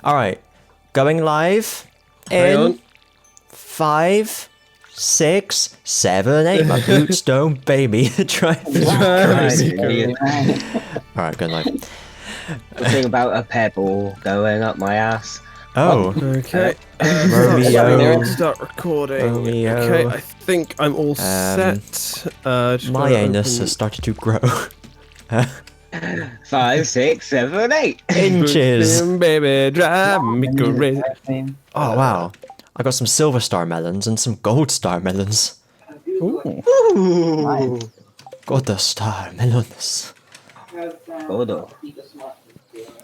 All right, going live Hang in on. 5, 6, 7, 8. My boots don't pay me. Try. Right. All right, going live. The thing about a pebble going up my ass. Oh, Okay. Romeo. Start recording. Romeo. Okay, I think I'm all set. Just My gotta anus open- has started to grow. 5, 6, 7, 8. Inches. Baby, drive me crazy. Oh wow, I got some silver star melons and some gold star melons. Ooh. Ooh. Got the star melons. Hold on.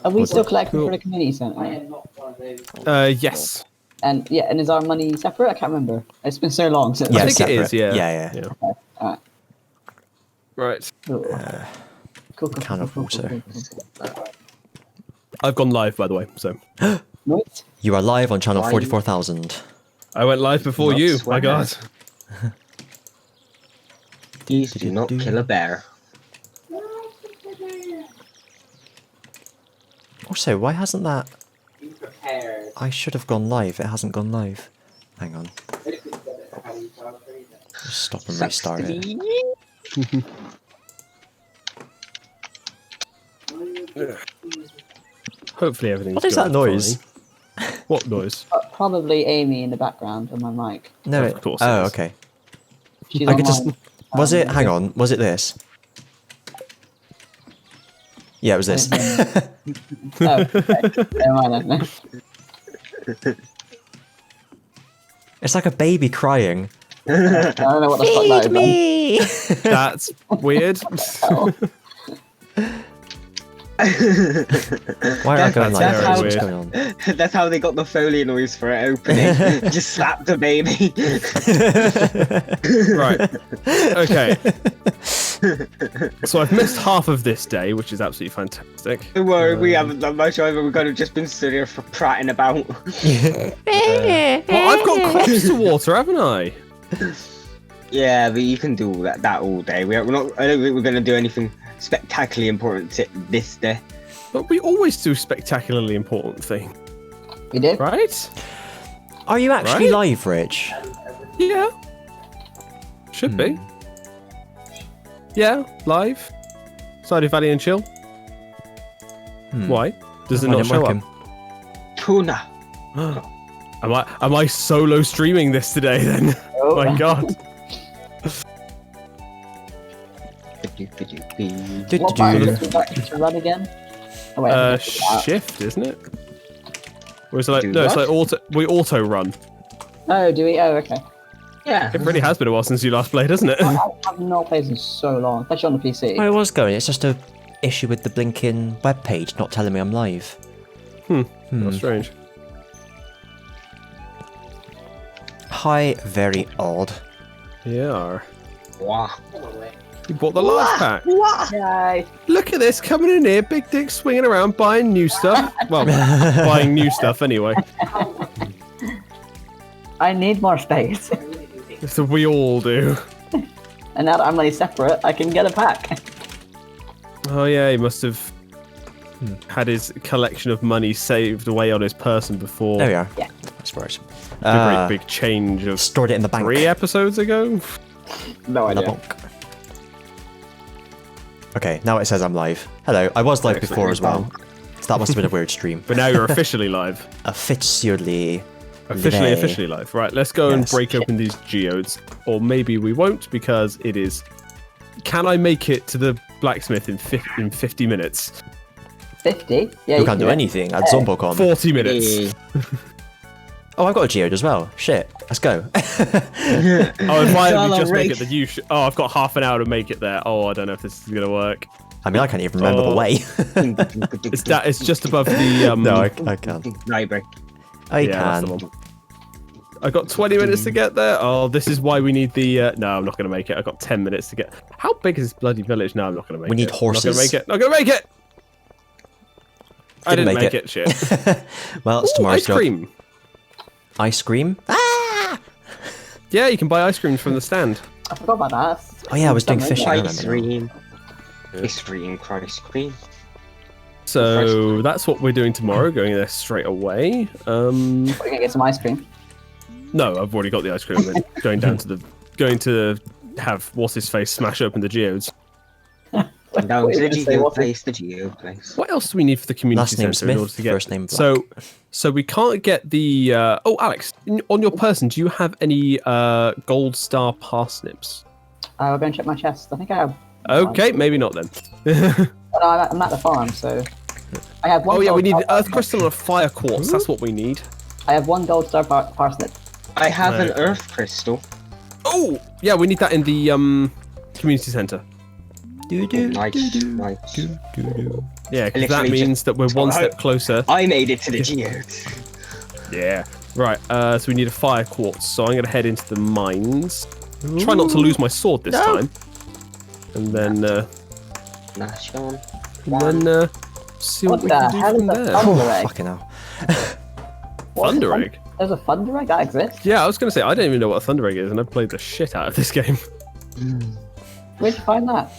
Are we still collecting for the community centre? Yes. And yeah, and is our money separate? I can't remember. It's been so long since. Yeah, I think it is, separate. yeah. Yeah. Alright. Right. Cool, Can of water. I've gone live, by the way, so. Right. You are live on channel Why- 44,000. I went live before Not you. My swear. God. Please do not kill a bear. Also, why hasn't that? I should have gone live. It hasn't gone live. Hang on. Just stop and restart it. Hopefully everything's What is that going noise? fine. What noise? Probably Amy in the background on my mic. No. Of course it Oh, is. okay. She's I on could just. mine. Was it? Hang on. Was it this? Yeah, it was this. Oh, okay. Never mind then. It's like a baby crying. I don't know what the fuck that is. me. That's weird. Oh, Why am I going That's like how- this? What's going on? That's how they got the Foley noise for it opening. Just slap the baby. Right. Okay. So I've missed half of this day, which is absolutely fantastic. Don't worry, we haven't done much either. We've kind of just been sitting here for prattling about. Well, I've got crops to water, haven't I? Yeah, but you can do that all day. We're not. I don't think we're going to do anything spectacularly important this day. But we always do spectacularly important thing, we did? right? Are you actually Right? live, Rich? Yeah. Should be. Yeah, live. Stardew Valley and chill. Why? Does it Why not didn't show work up? him? Tuna. Am I solo streaming this today then? Oh. My God. What button does we got to run again? Oh, wait, I think I figured it out. Shift, isn't it? Or is it like Do no? It's what? like auto. We auto run. Oh, do we? Oh, okay. Yeah. It really has been a while since you last played, hasn't it? I have not played in so long, especially on the PC. Well, it was going. It's just a issue with the blinking web page not telling me I'm live. That's strange. Hi, very odd. Yeah. Wow. You bought the large pack. Yay! Look at this coming in here, big dick swinging around buying new stuff. Well, buying new stuff anyway. I need more space. So we all do. And now that I'm money separate, I can get a pack. Oh yeah, he must have had his collection of money saved away on his person before There we are. Yeah. That's right. the great big change of Stored it in the bank. 3 episodes ago. No In the idea. bank. Okay, now it says I'm live. Hello, I was live before as well. So that must have been a weird stream. But now you're officially live. Officially. Officially live. Right, let's go and Yes. break open these geodes. Or maybe we won't because it is... Can I make it to the blacksmith in 50 minutes? 50? Yeah, You can't do it. anything at Zombocon. 40 minutes. Oh, I've got a geode as well. Shit, let's go. Oh, if I only just make it, race. then you should... Oh, I've got half an hour to make it there. Oh, I don't know if this is going to work. I mean, I can't even remember the way. It's just above the... No, I can't. Library. I Yeah, that's the can. one. I've got 20 minutes to get there. Oh, this is why we need the... No, I'm not going to make it. I've got 10 minutes to get... How big is this bloody village? No, I'm not going to make it. We need Not horses. going to make it. Not going to make it! I Didn't didn't make make it. it. Shit. Well, it's Ooh, tomorrow's ice job. cream. Ice cream? Ah! Yeah, you can buy ice cream from the stand. I forgot about that. Oh yeah, I was doing Done, fishing. I isn't it? remember now. Ice cream. Ice cream, Christ cream. So that's what we're doing tomorrow. Going there straight away. We're gonna get some ice cream. No, I've already got the ice cream. I'm going down to have what's his face smash open the geodes. Down What to the did you say, Geo what's it? place, the Geo place. What else do we need for the community Last name center in order Smith, to get? first name Black. So we can't get the. Oh, Alex, on your person, do you have any gold star parsnips? I'll go and check my chest. I think I have. Okay, maybe not then. No, I'm at the farm, so I have one. Oh yeah, we gold need star the earth parsnip. crystal and a fire quartz. That's what we need. I have one gold star parsnip. I have an Right. Earth Crystal. Oh yeah, we need that in the community center. Nice. Yeah, because that Literally means that we're one Oh. step closer. I made it to the Geodes. Yeah. Right. So we need a fire quartz. So I'm gonna head into the mines. Try not to lose my sword this time. And then Nice one. see What what we the can do hell from is a there. thunder egg? Fucking hell. What's Thunder a egg. There's a thunder egg that exists. Yeah, I was gonna say I don't even know what a thunder egg is, and I've played the shit out of this game. Where'd you find that?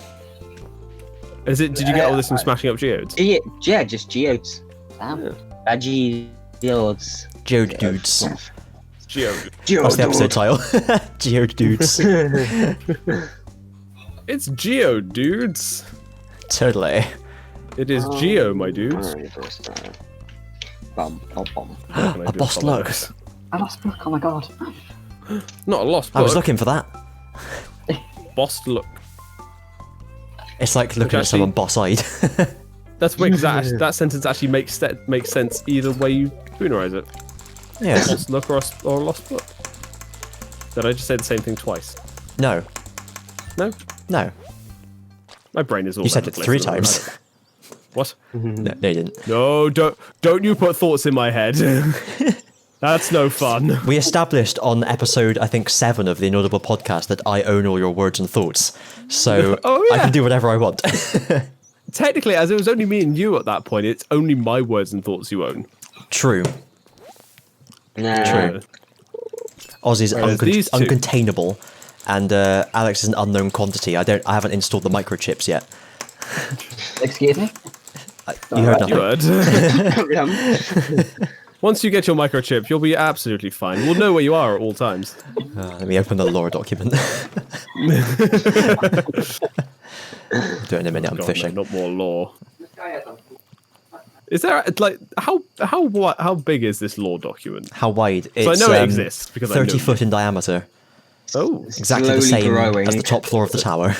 Is it? Did you get all this from smashing up geodes? Yeah, just Geodes. Damn. Geodes. Geode dudes. Geode. What's the episode title? Geode dudes. It's Geo, dudes. Totally. It is Geo, my dudes. Bum, bum, bum. What can I A do boss with look. this? I lost book. Oh my god. Not a lost book. I was looking for that. Boss look. It's like looking at actually- someone boss-eyed. That's weird. 'Cause that sentence actually makes sense either way you boonerize it. Yes. Lost look or a lost book. Did I just say the same thing twice? No. No. No. My brain is all. You said over it the place 3 at the moment. times. What? No, you didn't. No, don't you put thoughts in my head. That's no fun. We established on episode, I think, 7 of the Inaudible podcast that I own all your words and thoughts. So Oh, I yeah. can do whatever I want. Technically, as it was only me and you at that point, it's only my words and thoughts you own. True. Nah. True. Oz is Whereas these two- uncontainable, and Alex is an unknown quantity. I haven't installed the microchips yet. Excuse me. You heard You nothing. heard. Once you get your microchip, you'll be absolutely fine. We'll know where you are at all times. Let me open the lore document. Do it in a minute. I'm God, fishing. no, not more lore. Is there like how big is this lore document? How wide? It's, So I know it exists because I know 30 you. foot in diameter. Oh, Exactly the Slowly same growing. as the top floor of the tower.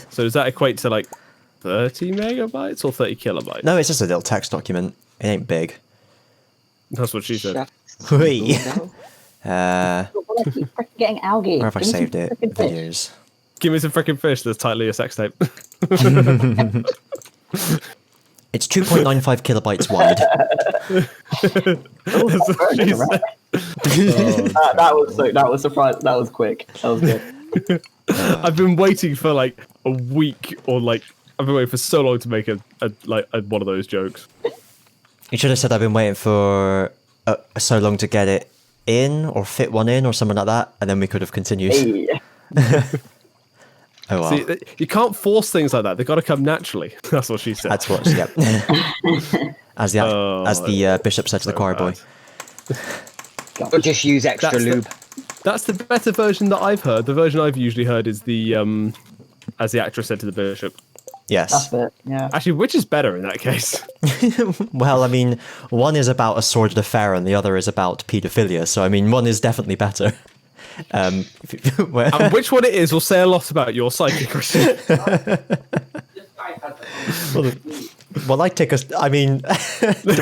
so does that equate to like 30 megabytes or 30 kilobytes? No, it's just a little text document. It ain't big. That's what she said. Whee. Well, I keep freaking getting algae. Where have I Give me some saved it? frickin' fish. Videos. Give me some freaking fish that's tightly a sex tape. It's 2.95 kilobytes wide. That's what she said. That was surprising. That was quick. That was good. I've been waiting for like a week or like I've been waiting for so long to make a one of those jokes. You should have said I've been waiting for so long to get it in or fit one in or something like that, and then we could have continued. Hey. Oh well. See, you can't force things like that. They've got to come naturally. That's what she said. That's what. Yep. as the bishop said to the so choir boy. bad. Or just use extra That's the- lube. That's the better version that I've heard. The version I've usually heard is the as the actress said to the bishop. Yes. That's it. Yeah. Actually, which is better in that case? Well, I mean, one is about a sordid affair and the other is about paedophilia. So I mean, one is definitely better. And which one it is will say a lot about your psyche, Christian. well, I take a. I mean, do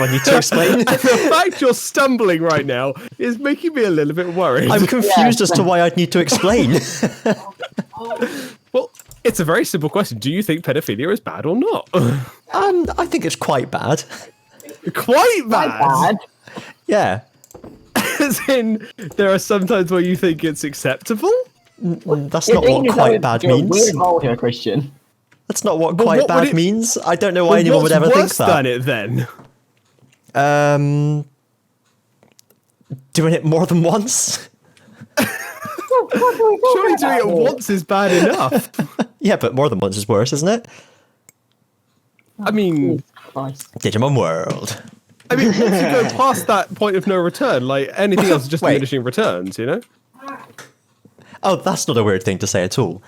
I need to explain? The fact you're stumbling right now is making me a little bit worried. I'm confused as to why I'd need to explain. Well, it's a very simple question. Do you think pedophilia is bad or not? I think it's quite bad. Quite My bad. bad. Yeah. As in, there are some times where you think it's acceptable. That's You're not what dangerous quite with bad your means. Weird hole here, Christian. That's not what Well, quite what would bad it- means. I don't know why Well, anyone would what's ever think worse than that. it then? Doing it more than once? Surely doing it once is bad enough. Yeah, but more than once is worse, isn't it? I mean, Christ. Digimon World. I mean, once you go past that point of no return, like anything else is just Wait. diminishing returns, you know? Oh, that's not a weird thing to say at all.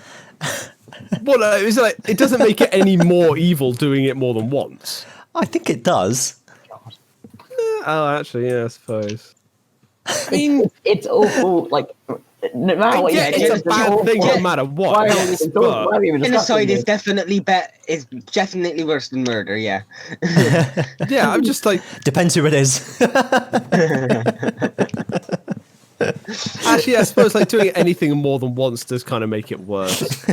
Well, it's like it doesn't make it any more evil doing it more than once. I think it does. Oh, actually, yeah, I suppose. I mean, It's awful. Like, no matter what you yeah, say, it's a just bad awful. thing no matter what. Why are we yes, even talking- why but- are we even discussing Genocide is this? definitely worse than murder. Yeah. Yeah, I'm just like, Depends who it is. actually, I suppose like doing anything more than once does kind of make it worse.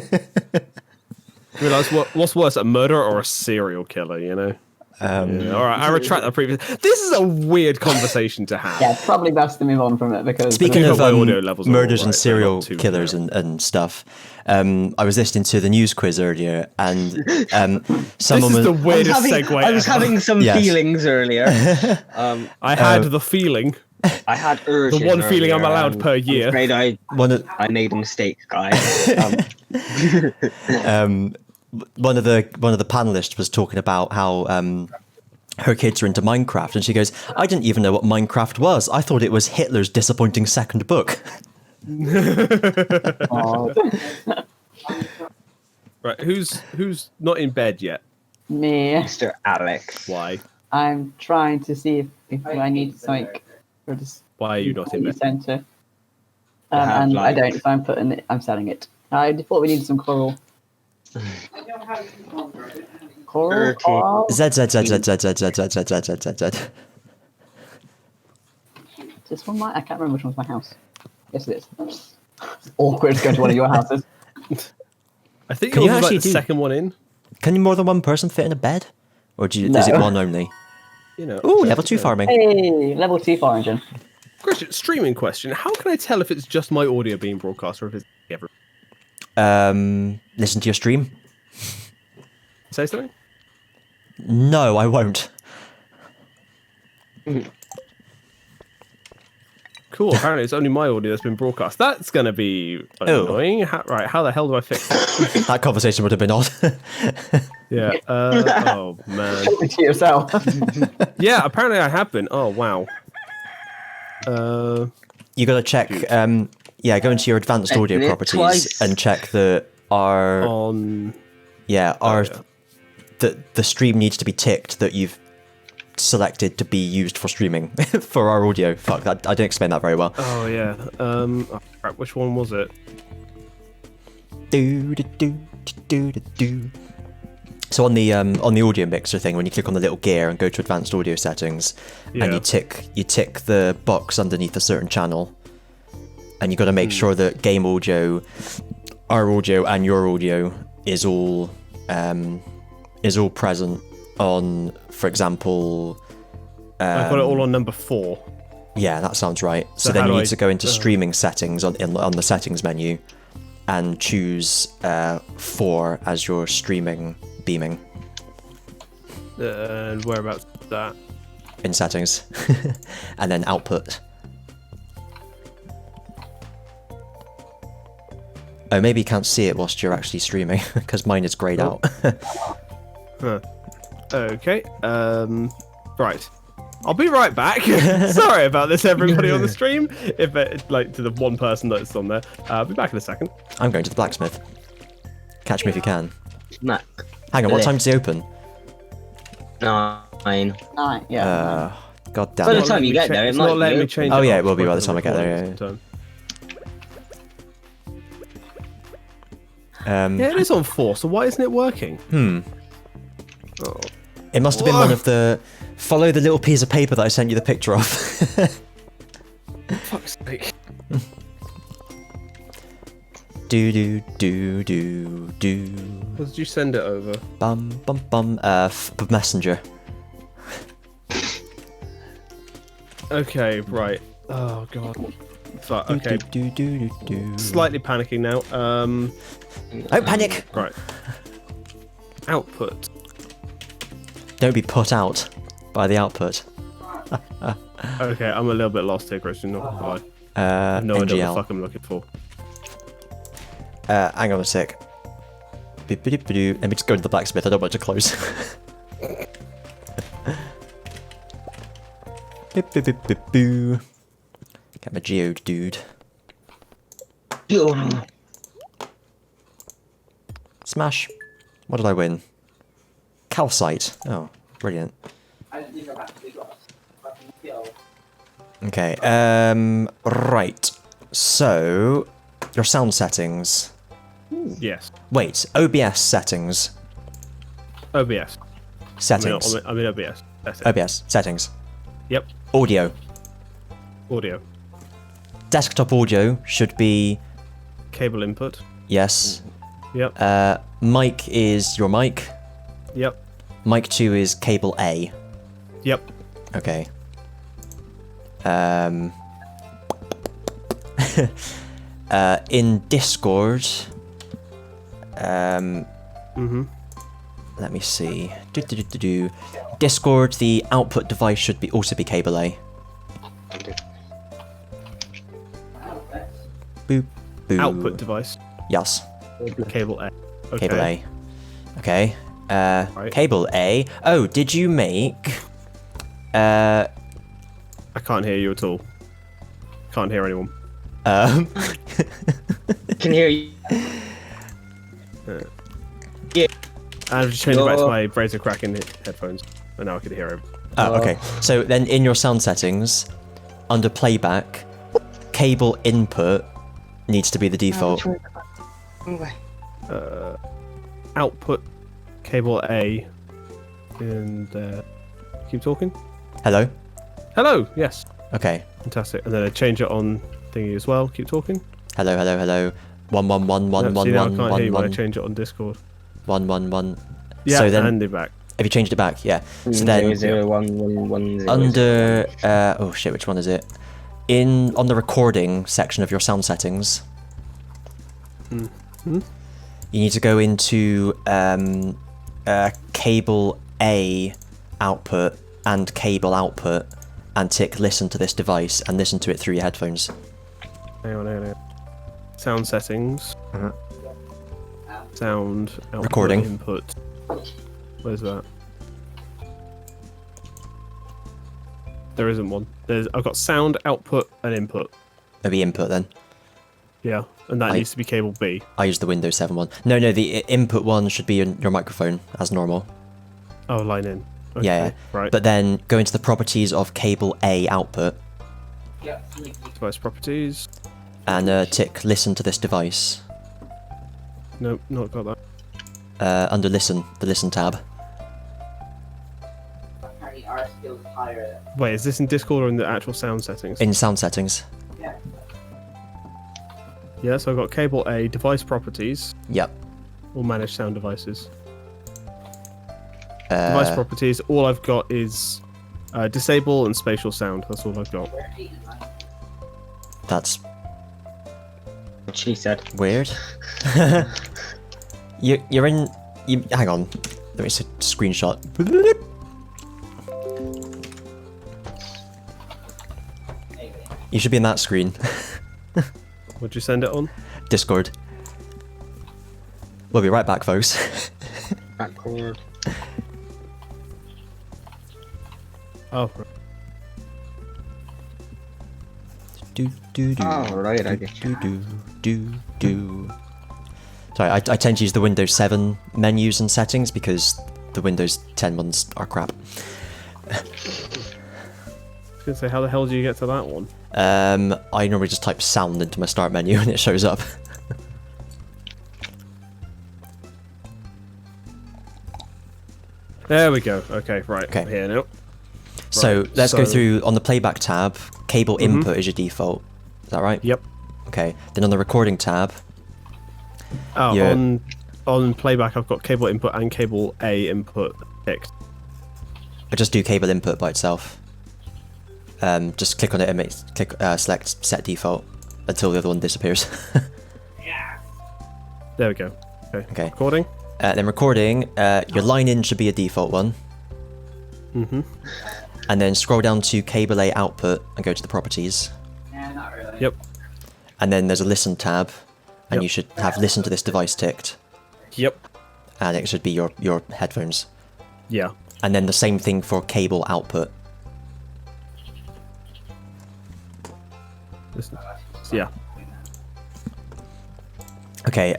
Realize what's worse, a murderer or a serial killer? You know. Yeah, all right, I retract that previous. This is a weird conversation to have. Yeah, it's probably best to move on from it because Speaking think of my audio levels are murders all and right, they're serial not too killers bad. and stuff, I was listening to the news quiz earlier, and This someone is was the weirdest segue. I was ever. having some Yes. feelings earlier. I had the feeling. I had urges. The one feeling I'm earlier, allowed and per I'm year. afraid one of I made a mistake, guys. one of the panelists was talking about how her kids are into Minecraft, and she goes, "I didn't even know what Minecraft was. I thought it was Hitler's disappointing second book." Oh, Right, who's not in bed yet? me. Mr. Alex. Why? I'm trying to see if I need something for this Why are you not in bed? center. have, And I like- don't, so I'm putting it. I'm selling it. I thought we needed some coral. Coral. Okay. Coral? Z Z Z Z Z Z Z Z Z Z Z Z Z. This one might. I can't remember which one's my house. Yes, it is. It's awkward to go to one of your houses. I think Can yours you was like actually the do- second one in. Can more than one person fit in a bed, or is it No. one only? You know. Ooh, level 2 farming. Hey, level 2 fire engine. Question, streaming question. How can I tell if it's just my audio being broadcast or if it's everyone? Listen to your stream. Say something? No, I won't. Cool. Apparently, it's only my audio that's been broadcast. That's going to be Oh. annoying. Right. How the hell do I fix that? That conversation would have been odd. Yeah. Oh, man. To yourself. Yeah, apparently I have been. Oh, wow. You got to check. Yeah, go into your advanced audio Open it properties twice. and check that our On. our yeah. the stream needs to be ticked that you've selected to be used for streaming for our audio. Fuck, I didn't explain that very well. Oh, yeah. Oh, crap, which one was it? Do, do, do, do, do, do. So on the audio mixer thing, when you click on the little gear and go to advanced audio settings, and Yeah. you tick the box underneath a certain channel, and you got to make sure that game audio, our audio, and your audio is all present on, for example. I've got it all on number 4. Yeah, that sounds right. So, So then how you do need I- to go into streaming settings on the settings menu, and choose 4 as your streaming beaming And whereabouts is that? in settings, and then output. Oh, maybe you can't see it whilst you're actually streaming because mine is grayed out. Huh. Okay. Right. I'll be right back. Sorry about this, everybody on the stream. If like to the one person that's on there, I'll be back in a second. I'm going to the blacksmith. Catch me if you can. Mac. Hang on, what Lift. time does he open? 9. 9, yeah. God By damn the it. time you get there, it it's might not letting be me open. change. Oh, yeah, up it will be by the for time I get there, recording yeah, sometime. Yeah, it is on 4. So why isn't it working? Oh. It must have been one of the. Follow the little piece of paper that I sent you the picture of. Fuck's sake. Do do do do do. What did you send it over? Bum bum bum. Messenger. Okay, right. Oh god. Fuck. Okay. Do do do do do. Slightly panicking now. Don't panic. Right. Output. Don't be put out by the output. Okay, I'm a little bit lost here, Christian. Not gonna lie. I have no idea what the NGL. fuck I'm looking for. Hang on a sec. Let me just go to the blacksmith. I don't want it to close. Boo. Get my geode, dude. Smash. What did I win? Calcite. Oh, brilliant. Okay, right. So, your sound settings. Yes. Wait, OBS settings. OBS. Settings. I mean OBS. That's it. OBS settings. Yep. Audio. Audio. Desktop audio should be Cable input. yes. Yep. Mic is your mic. Yep. Mic 2 is cable A. Yep. Okay. In Discord, let me see. Discord, the output device should be also be cable A. Boop, boo. Output device. Yes, Cable A. Okay. cable A. Okay. Right. Cable A. Oh, did you make? I can't hear you at all. Can't hear anyone. Can hear you. Yeah. I've just changed it back to my Brazer Kraken headphones, and now I can hear him. Oh, okay. So then in your sound settings, under playback, cable input needs to be the default. Output cable A, and keep talking. Hello? Hello. Yes. Okay. Fantastic. And then I change it on thingy as well. Keep talking. Hello, hello, hello. 111 See, now I can't hear you when I change it on Discord. 111. Yeah, So then, and it back. have you changed it back? Yeah. So then, 0011110. under oh shit, which one is it? On the recording section of your sound settings, you need to go into cable A output and cable output, and tick listen to this device and listen to it through your headphones. Hang on. Sound settings. Sound output, Recording. input. Where's that? There isn't one. I've got sound output and input. Maybe input then. Yeah, and that needs to be cable B. I use the Windows 7 one. No, the input one should be in your microphone as normal. Oh, line in. Okay, Yeah. right. But then go into the properties of cable A output Device properties. and tick listen to this device. Nope, not got that. Under listen, the listen tab. Wait, is this in Discord or in the actual sound settings? In sound settings. Yeah, so I've got cable A, device properties, Yep. or manage sound devices. Device properties, all I've got is disable and spatial sound. That's all I've got. That's What she said. weird. You're in. Hang on. Let me see screenshot. You should be in that screen. Would you send it on? Discord. We'll be right back, folks. Backward. Oh, right. Oh, right, I get you. Sorry, I tend to use the Windows 7 menus and settings because the Windows 10 ones are crap. I was gonna say, how the hell do you get to that one? I normally just type sound into my start menu and it shows up. There we go. Okay, right. Okay. I'm here now. So Right, let's go so- through on the playback tab. Cable input is your default. Is that right? Yep. Okay. Then on the recording tab, Oh, Yeah. on playback, I've got cable input and cable A input ticked. I just do cable input by itself. Just click on it and select set default until the other one disappears. There we go. Okay. Okay. Recording. Then recording, your line in should be a default one. And then scroll down to cable A output and go to the properties. Yep. And then there's a listen tab, and Yep. you should have listen to this device ticked, Yep. and it should be your headphones. Yeah. And then the same thing for cable output. Yeah. Okay,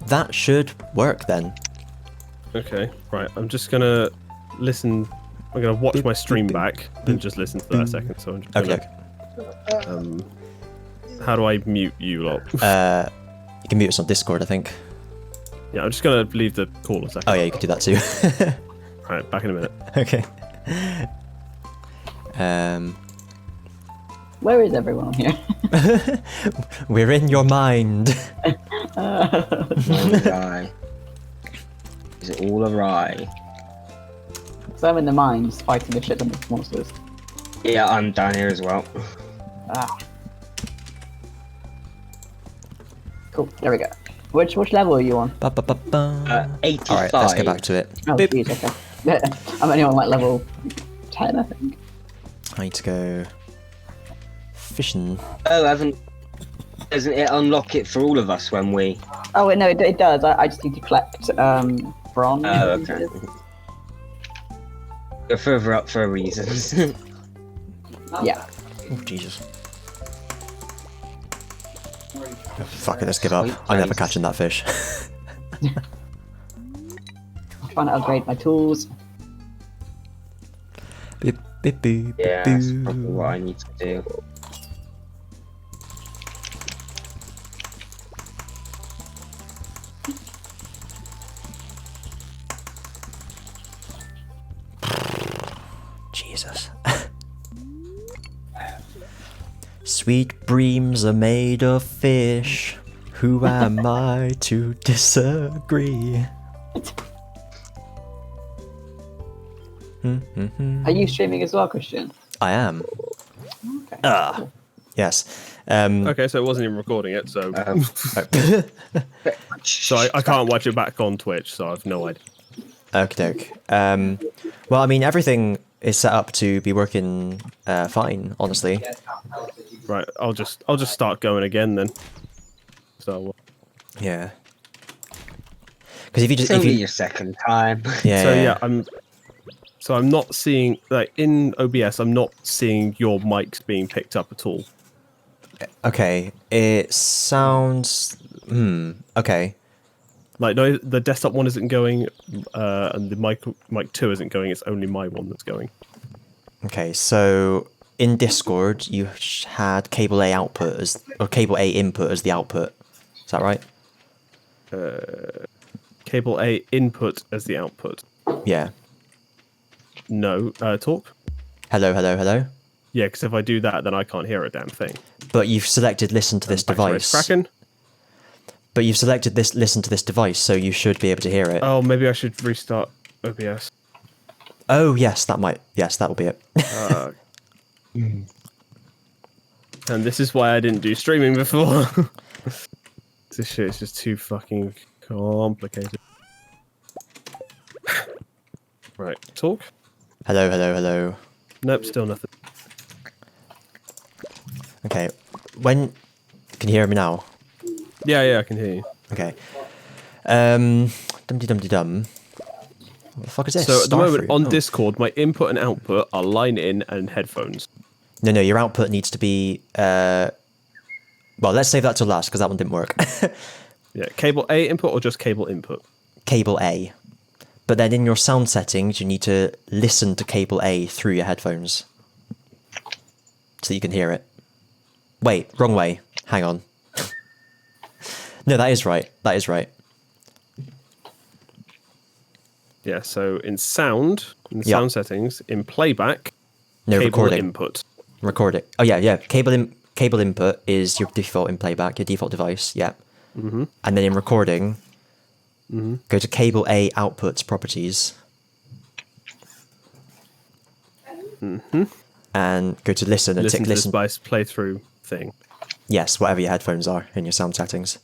that should work then. Okay, right. I'm just gonna listen. I'm gonna watch my stream back and just listen to that a second. So I'm just gonna, Okay. how do I mute you lot? You can mute us on Discord, I think. Yeah, I'm just gonna leave the call a second. Oh yeah, you can do that too. Alright, back in a minute. Okay. Where is everyone here? We're in your mind. Awry. Is it all awry? So I'm in the mines fighting the shit ton of monsters. Yeah, I'm down here as well. Ah. Cool. There we go. Which level are you on? 85. Alright, let's get back to it. Oh, Boop. jeez, okay. I'm only on like level 10, I think. I need to go fishing. Oh, doesn't it unlock it for all of us when we... Oh wait, no, it does. I just need to collect bronze. Oh, okay. Go further up for reasons. Yeah. Oh, Jesus. Oh, fuck it, let's give up. I'm never catching that fish. I'm trying to upgrade my tools. Beep, beep, beep, Yeah, beep, that's boo. probably what I need to do. Jesus. Sweet breams are made of fish. Who am I to disagree? Are you streaming as well, Christian? I am. Okay. Yes. Okay, so it wasn't even recording it, so so I can't watch it back on Twitch, so I've no idea. Okie doke. Well, I mean, everything is set up to be working fine, honestly. Right, I'll just start going again then. So Yeah. Because if you just It's if only you your second time. yeah, so yeah, I'm not seeing, like, in OBS, I'm not seeing your mics being picked up at all. okay, it sounds okay. Like, no, the desktop one isn't going, and the mic 2 isn't going. It's only my one that's going. Okay, so in Discord you had cable A output as or cable A input as the output. Is that right? Cable A input as the output. Yeah. No, talk. Hello, hello, hello. Yeah, because if I do that, then I can't hear a damn thing. But you've selected listen to this Back to Race device. Kraken. But you've selected this listen to this device, so you should be able to hear it. Oh, maybe I should restart OBS. Oh yes, that will be it. And this is why I didn't do streaming before. This shit is just too fucking complicated. Right, talk? Hello, hello, hello. Nope, still nothing. Okay. When can you hear me now? Yeah, I can hear you. Okay. Dum-de-dum-de-dum. What the fuck is this? So at the moment Starfruit? on Oh. Discord, my input and output are line in and headphones. No, your output needs to be. Well, let's save that till last because that one didn't work. Yeah, cable A input or just cable input? Cable A. But then in your sound settings, you need to listen to cable A through your headphones so you can hear it. Wait, wrong way. Hang on. No, that is right. That is right. Yeah, so in sound, in the Yeah. sound settings, in playback, No, cable recording. input. Record it. Oh yeah. Cable input is your default in playback, your default device. Yeah. Mm-hmm. And then in recording, go to cable A outputs properties. Mm-hmm. And go to listen and Listen tick to listen. this by playthrough thing. Yes, whatever your headphones are in your sound settings.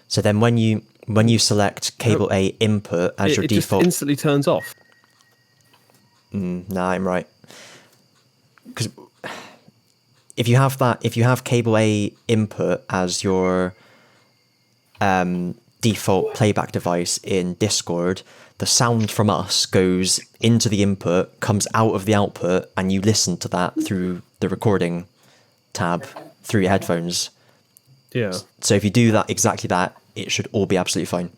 So then when you select cable A input as your it default, just instantly turns off. nah, I'm right. Because if you have cable A input as your default playback device in Discord, the sound from us goes into the input, comes out of the output, and you listen to that through the recording tab through your headphones. Yeah. So if you do that, exactly that, it should all be absolutely fine.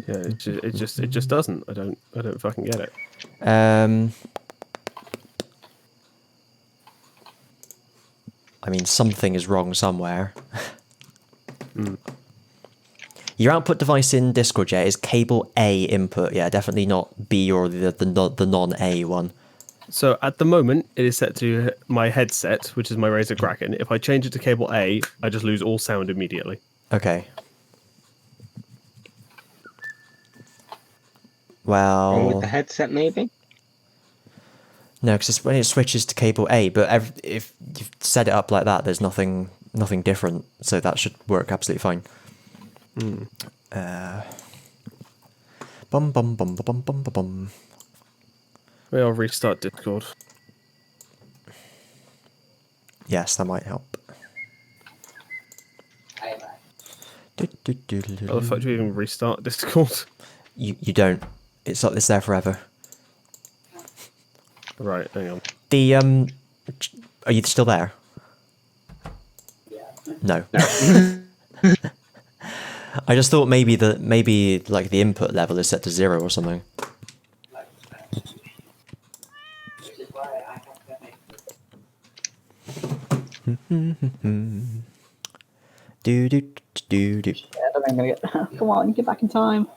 Yeah, it just doesn't. I don't fucking get it. I mean, something is wrong somewhere. Your output device in Discord, yeah, is cable A input. Yeah, definitely not B or the non-A one. So at the moment, it is set to my headset, which is my Razer Kraken. If I change it to cable A, I just lose all sound immediately. Okay. Wrong with Well, the headset, maybe? no, because when it switches to cable A, but if you've set it up like that, there's nothing different, so that should work absolutely fine. Bum bum bum bum bum bum bum. Maybe I'll restart Discord. Yes, that might help. How the fuck do you even restart Discord? You don't. It's there forever. Right, hang on. The are you still there? No. I just thought maybe like the input level is set to 0 or something. Do do do do. Yeah, I don't think I'm gonna get. Come on, get back in time.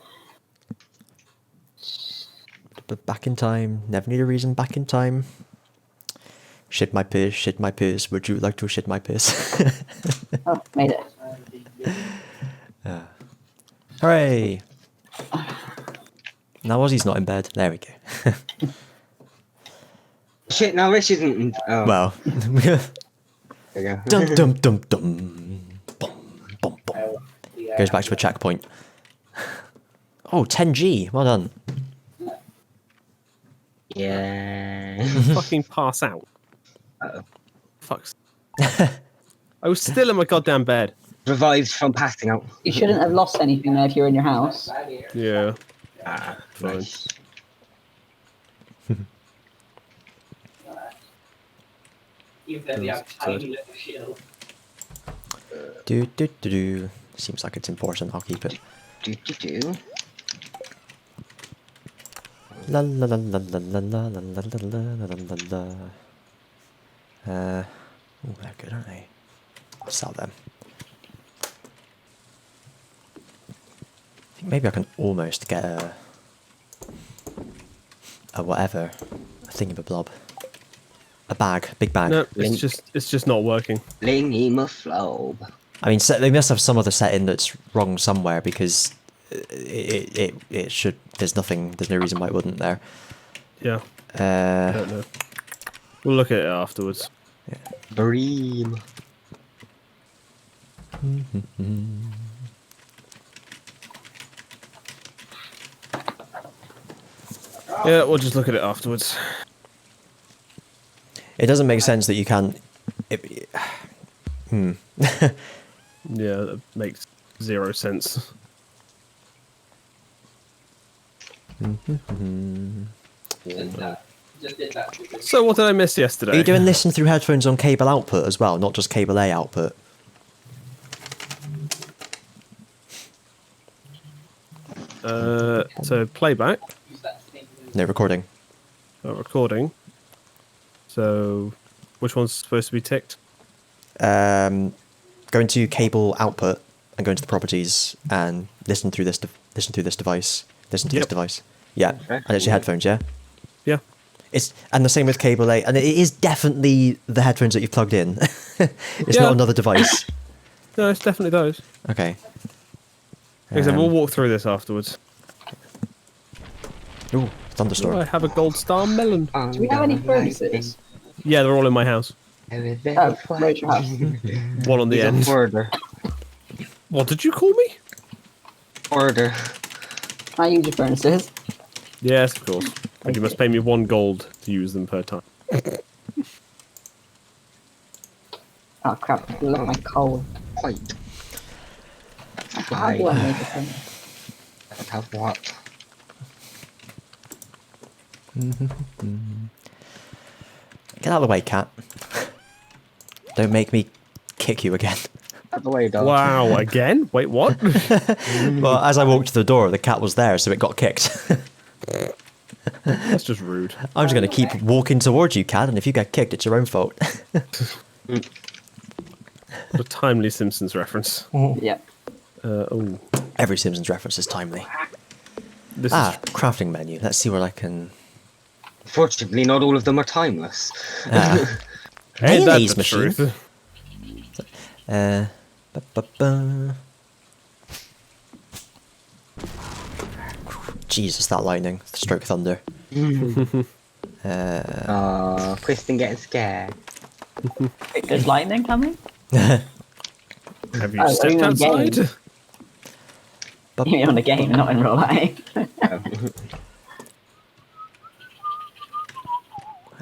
But back in time, never need a reason. Back in time. Shit my piss, shit my piss. Would you like to shit my piss? Oh, made it. Hooray! Now Ozzy's not in bed. There we go. Shit, now Rich isn't. Oh, Well, there you go. dum dum dum dum, bum bum bum. Goes back to a checkpoint. Oh, 10G. Well done. Yeah. Fucking pass out. Uh-oh. Fuck's. I was still in my goddamn bed. Revived from passing out. You shouldn't have lost anything there if you're in your house. Yeah. Ah, Fine. nice. Do do do do. Seems like it's important. I'll keep it. Do do do. La la la la la la la la la la la la la. Oh, they're good, aren't they? I'll sell them. I think maybe I can almost get a whatever, a thingamablob, a bag, big bag. No, it's just not working. Lingy mufflob. I mean, they must have some other setting that's wrong somewhere because it should. There's no reason why it wouldn't there. Yeah. I don't know. We'll look at it afterwards. Bream. Yeah, we'll just look at it afterwards. It doesn't make sense that you can't. Yeah, that makes 0 sense. So what did I miss yesterday? Are you doing listen through headphones on cable output as well, not just cable A output? So playback, No recording. recording. So which one's supposed to be ticked? Go into cable output and go into the properties and listen through this device. Listen to this Yep. device. Yeah, Okay. and it's your headphones. Yeah, Yeah. and the same with cable A, and it is definitely the headphones that you've plugged in. It's Yeah. not another device. No, it's definitely those. Okay. Like I said, we'll walk through this afterwards. Ooh, Oh, thunderstorm. I have a gold star melon. Do we have any furnaces? Yeah, they're all in my house. Oh, where's your house? One on the end. Order. What did you call me? Order. Can I use your furnaces? Yes, of course. But you must pay me 1 gold to use them per time. Oh crap! Look at my coal. Quite. How do I make a furnace? Have what? Get out of the way, cat. Don't make me kick you again. Out the way, dog. Wow, again? Wait, what? Well, as I walked to the door, the cat was there, so it got kicked. That's just rude. I'm just going to keep walking towards you, cat, and if you get kicked, it's your own fault. What a timely Simpsons reference. Yep. Oh, Every Simpsons reference is timely. this Crafting menu. Let's see where I can... Fortunately, not all of them are timeless. Ain't that Mayonnaise the machine. truth? Ba-ba-ba. Jesus, that lightning. Stroke thunder. Kristen getting scared. Wait, there's lightning coming? Have you Oh, stepped are you on outside? game? You're on a game, not in real life.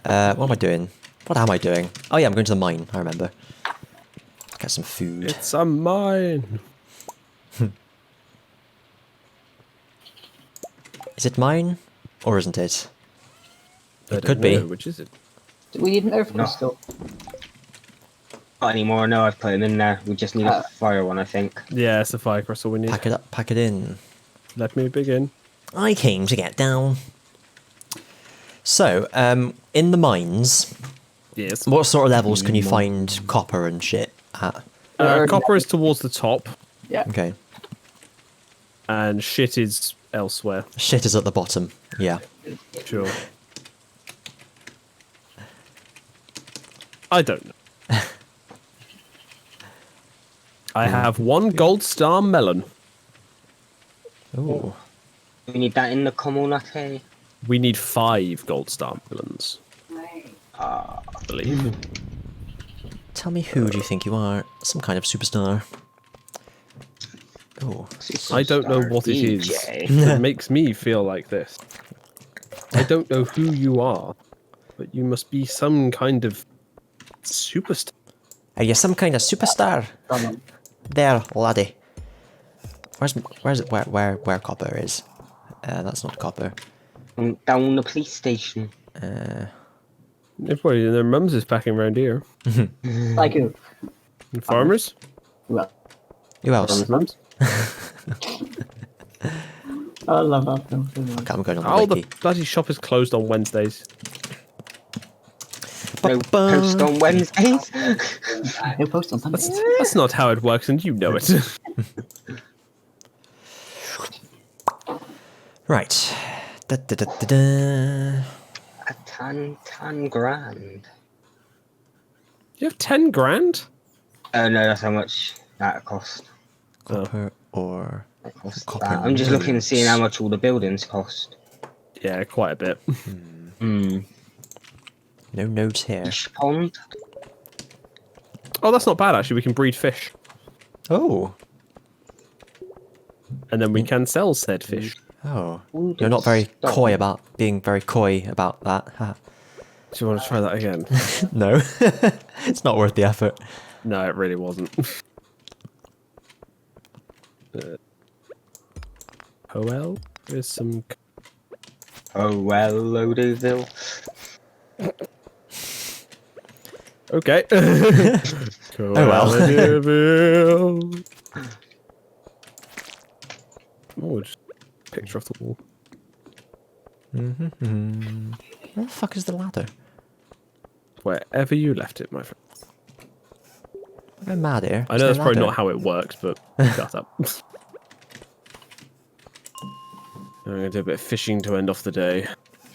What am I doing? What am I doing? Oh yeah, I'm going to the mine, I remember. Get some food. It's a mine. Is it mine? Or isn't it? I It don't could be. know, which is it? Do we need an earth No. crystal? Not anymore. No, I've put them in there. We just need a fire one, I think. Yeah, it's a fire crystal we need. Pack it up, pack it in. Let me begin. I came to get down. So, in the mines, Yes. what sort of levels can you find copper and shit at? Copper is towards the top, Yeah. Okay. and shit is elsewhere. Shit is at the bottom. Yeah. Sure. I don't know. I have one gold star melon. Ooh. We need that in the community. We need 5 gold star melons, I believe. Tell me, who do you think you are? Some kind of superstar. Oh. I don't know what it is DJ. that makes me feel like this. I don't know who you are, but you must be some kind of superstar. Are you some kind of superstar? There, laddie. Where's it? Where copper is? That's not copper. Down the police station. Everybody and their mums is packing around here. Like who? And farmers? Well, Who else? Farmers' mums? I love that film. Okay, I'm going on the Oh, the wiki. bloody shop is closed on Wednesdays. No post on Wednesdays. He'll post on Sunday. That's not how it works, and you know it. Right. Da, da, da, da, da. A tan grand. You have 10 grand? Oh no, that's how much that cost. Copper or That cost Copper that. I'm just looking and nodes. seeing how much all the buildings cost. Yeah, quite a bit. no nodes here. Fish pond. Oh, that's not bad, actually. We can breed fish. Oh. And then we can sell said fish. Oh. Ooh, You're not very stop. being very coy about that. Ha. Do you want to try that again? No. It's not worth the effort. No, it really wasn't. Oh well, there's some... Oh well, Lodoville. Okay. Oh well. Oh, just picture off the wall. Where the fuck is the ladder? Wherever you left it, my friend. I'm mad here. I know that's probably not how it works, but shut up. I'm going to do a bit of fishing to end off the day.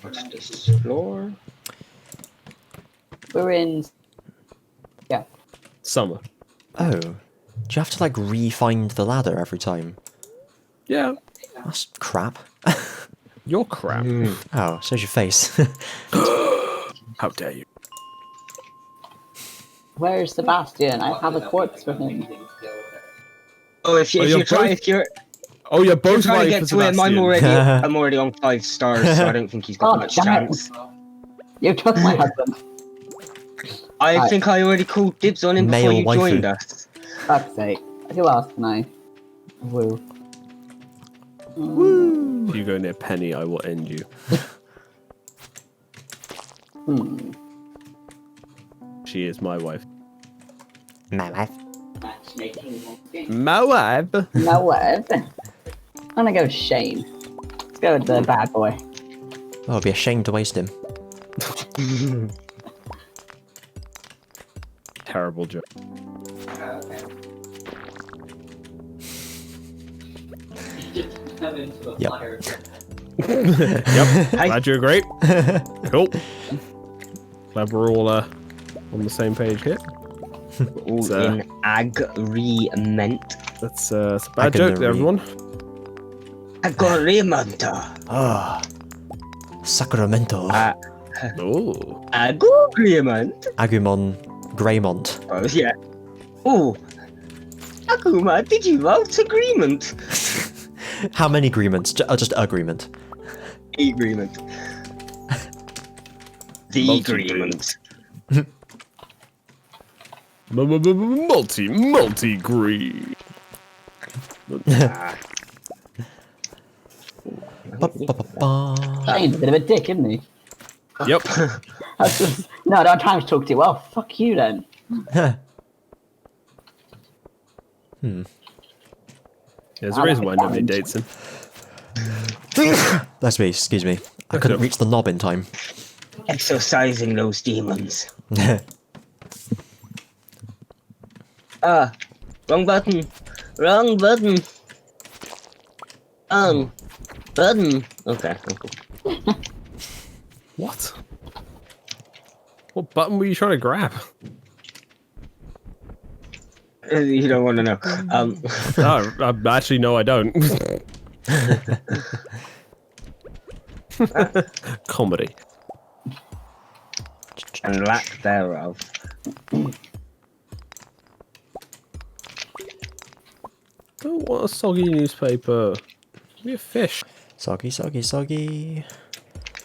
Let's explore. We're in. Yeah. Summer. Oh. Do you have to like re-find the ladder every time? Yeah. That's crap. You're crap. Oh, so's your face. How dare you? Where's Sebastian? I have a quartz for him. Oh, if you're you're trying, both- if you're Oh, you're both trying to right get for to him, Sebastian. I'm already on 5 stars, so I don't think he's got Oh, much damn it. chance. You took my husband. I Right. think I already called dibs on him before Male you waifu. joined us. Fuck's sake. Who else can I? Woo. If you go near Penny, I will end you. She is my wife. My wife. My wife. No word. I'm gonna go with Shane. Let's go with the bad boy. Oh, it'd be a shame to waste him. Terrible joke. Yep. Yep. Hi. Glad you agree. Cool. Glad we're all on the same page here. All It's, in agreement. That's a bad joke there, everyone. Agreement. Ah. Sacramento. Oh. Agreement. Agumon. Greymont. Oh, yeah. Oh. Aguma, did you vote agreement? How many agreements? Just agreement. Agreement. The agreement. Multi-green. Ba-ba-ba-ba. Shane's a bit of a dick, isn't he? Yep. That's just, no, I don't have time to talk to you. Well, fuck you then. There's a reason why nobody dates him. That's me, excuse me. I couldn't reach the knob in time. Exorcising those demons. Wrong button. Wrong button. Button. Okay. What? What button were you trying to grab? You don't want to know. Actually, no, I don't. Comedy. And lack thereof. Don't want a soggy newspaper. Give me a fish. Soggy, soggy, soggy.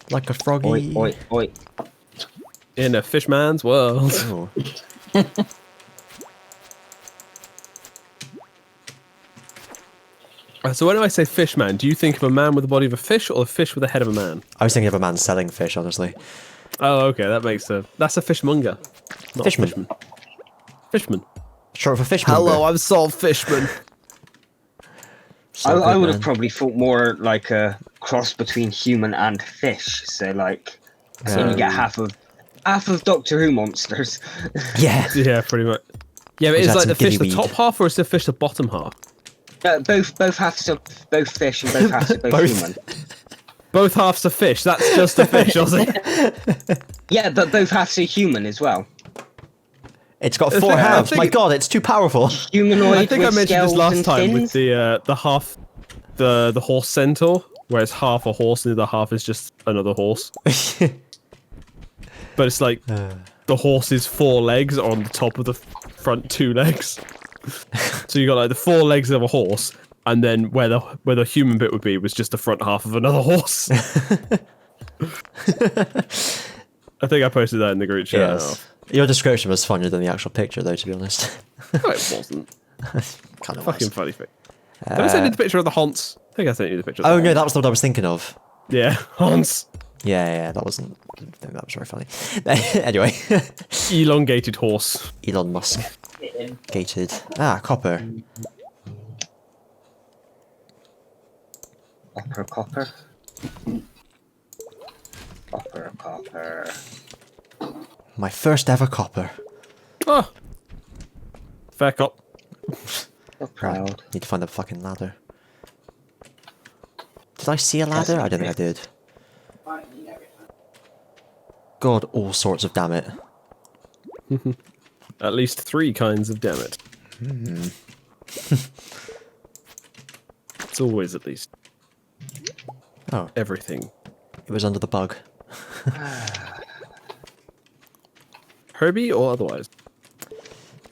Like a froggy. Oi, oi, oi. In a fishman's world. Oh. So when I say fishman, do you think of a man with the body of a fish or a fish with the head of a man? I was thinking of a man selling fish, honestly. Oh, okay, that's a fishmonger. Not a Fishman. fishman. Fishman. Short for fishmonger. Hello, I'm Saul Fishman. So I good, would have man. probably thought more like a cross between human and fish. So like, so you get half of Doctor Who monsters. Yeah. Yeah, pretty much. Yeah, but Which is had like some the fish the gillyweed. top half or is the fish the bottom half? Both halves of both fish and both halves of both Both. human. Both halves are fish. That's just a fish, isn't it? Yeah, but both halves are human as well. It's got I four think- I halves. think- My god, it's too powerful. Humanoid. I think I with mentioned this scales last and time with fins. the half the horse centaur, where it's half a horse and the other half is just another horse. But it's like the horse's four legs are on the top of the front two legs. So you got like the four legs of a horse, and then where the human bit would be was just the front half of another horse. I think I posted that in the group chat. Yes. Your description was funnier than the actual picture, though, to be honest. No, it wasn't. kind of Fucking was. funny thing. Did I send you the picture of the Haunts? I think I sent you the picture of the Oh, no, Haunts. that was the one I was thinking of. Yeah, Haunts. Yeah, that wasn't... I didn't think that was very funny. Anyway. Elongated horse. Elon Musk. Gated. Ah, copper. Copper. Copper. My first ever copper. Oh. Fair cop. So Right, proud. need to find the fucking ladder. Did I see a ladder? I don't think I did. God, all sorts of damn it. At least 3 kinds of damn it. It's always at least Oh, everything. it was under the bug. Herbie or otherwise?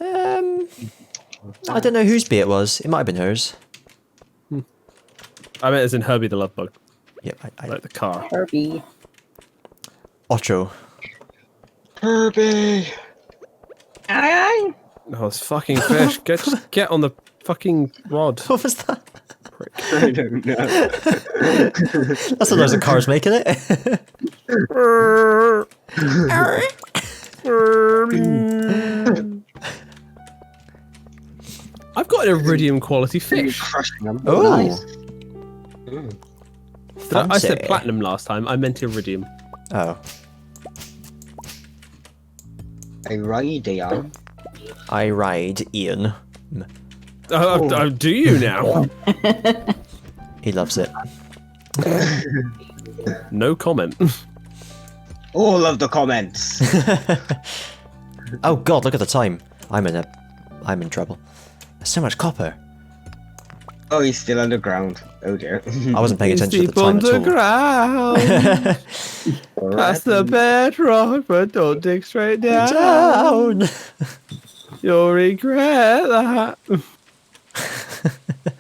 I don't know whose bee it was. It might have been hers. I meant as in Herbie the love bug, Yep, I like the car. Herbie. Ocho. Herbie. Aye, Oh, it's fucking fish. Get on the fucking rod. What was that? I don't know. That's the noise of cars making it. I've got an iridium quality fish. Crushing them. Oh, Nice. I said fancy. platinum last time. I meant iridium. Oh, A radium. I ride Ian. Do you now? He loves it. No comment. All of the comments. Oh God, look at the time. I'm in trouble. There's so much copper. Oh, he's still underground. Oh dear. I wasn't paying He's attention deep at the time at all. underground. Past the bedrock, but don't dig straight down. Down. You'll regret that.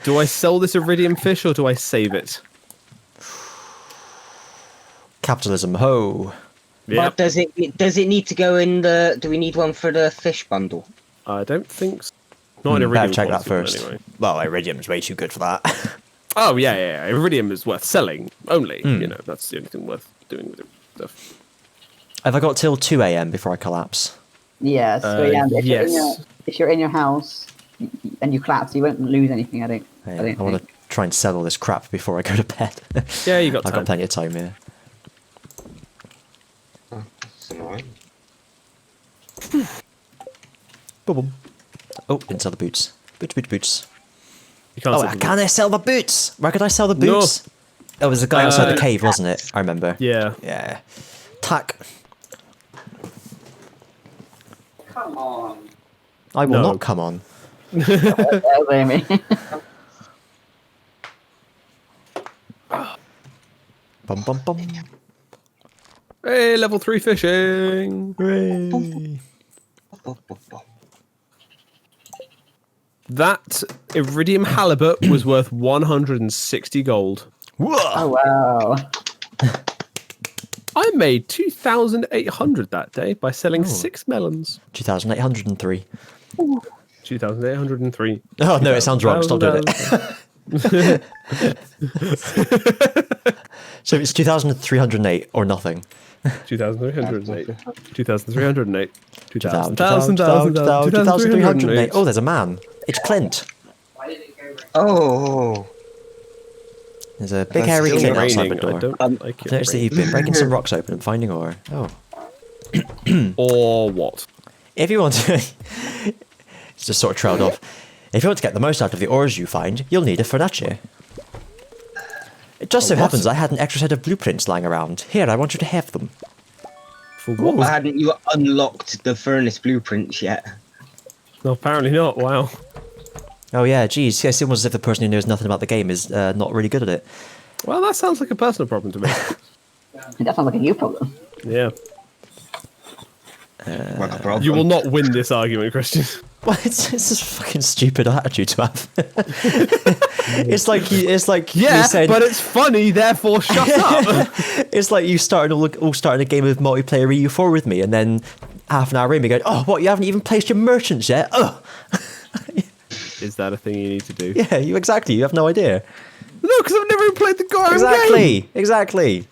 Do I sell this iridium fish or do I save it? Capitalism, ho. But does it need to go in the? Do we need one for the fish bundle? I don't think so. Not an iridium Better check that quality one, first. Anyway. Well, iridium's way too good for that. Oh yeah. Iridium is worth selling only. You know, that's the only thing worth doing with it. Stuff. Have I got till 2 a.m. before I collapse? Yeah, so yeah, yes. if you're in your house and you collapse, you won't lose anything, I don't I want to try and sell all this crap before I go to bed. Yeah, you got I've time. got plenty of time here. That's annoying. Boom, boom. Oh, didn't sell the boots. Boots. You can't Oh, sell them. can I sell the boots? Where could I sell the boots? Oh, it was a guy outside the cave, wasn't it? I remember. Yeah. Yeah. Tack. Come on. I will No. not come on. Don't blame me. Bum bum bum. Hey, level 3 fishing. Hooray. That iridium halibut was worth 160 gold. Whoa. Oh wow. I made 2,800 that day by selling 6 melons. 2,803. 2,803. Oh, no, it sounds wrong. Stop doing it. So it's 2,308 or nothing. 2,308. 2,308. 2,308. Oh, there's a man. It's Clint. Oh. There's a big That's hairy still Clint outside the Raining. I door. don't like it. Notice that you've been breaking some rocks open and finding ore. Oh. Or what? If you want to... It's just sort of trailed off. If you want to get the most out of the ores you find, you'll need a furniture. It just so what? happens I had an extra set of blueprints lying around. Here, I want you to have them. For what? Hadn't you unlocked the furnace blueprints yet? No, apparently not. Wow. Oh yeah, geez. Yeah, it's almost as if the person who knows nothing about the game is not really good at it. Well, that sounds like a personal problem to me. That sounds like a you problem. Yeah. What a problem. You will not win this argument, Christian. Well, it's a fucking stupid attitude to have. It's like you said. but it's funny, therefore shut up. It's like you started all starting a game of multiplayer EU4 with me, and then half an hour in, me going, "Oh, what? You haven't even placed your merchants yet? Oh, Is that a thing you need to do? yeah, you exactly. You have no idea. No, because I've never even played the Goron game. Exactly.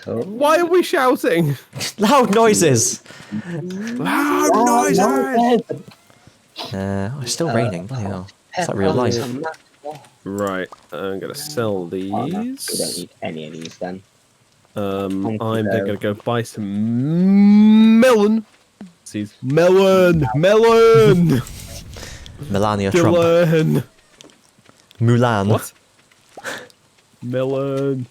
Why are we shouting? Loud noises. Loud noises! It's still raining. Bloody hell. It's like real life. Right, I'm gonna sell We don't these. need any of these then. I'm then gonna go buy some melon. Seeds. Melon! Melania Trump. Dylan! Mulan. What? Melon.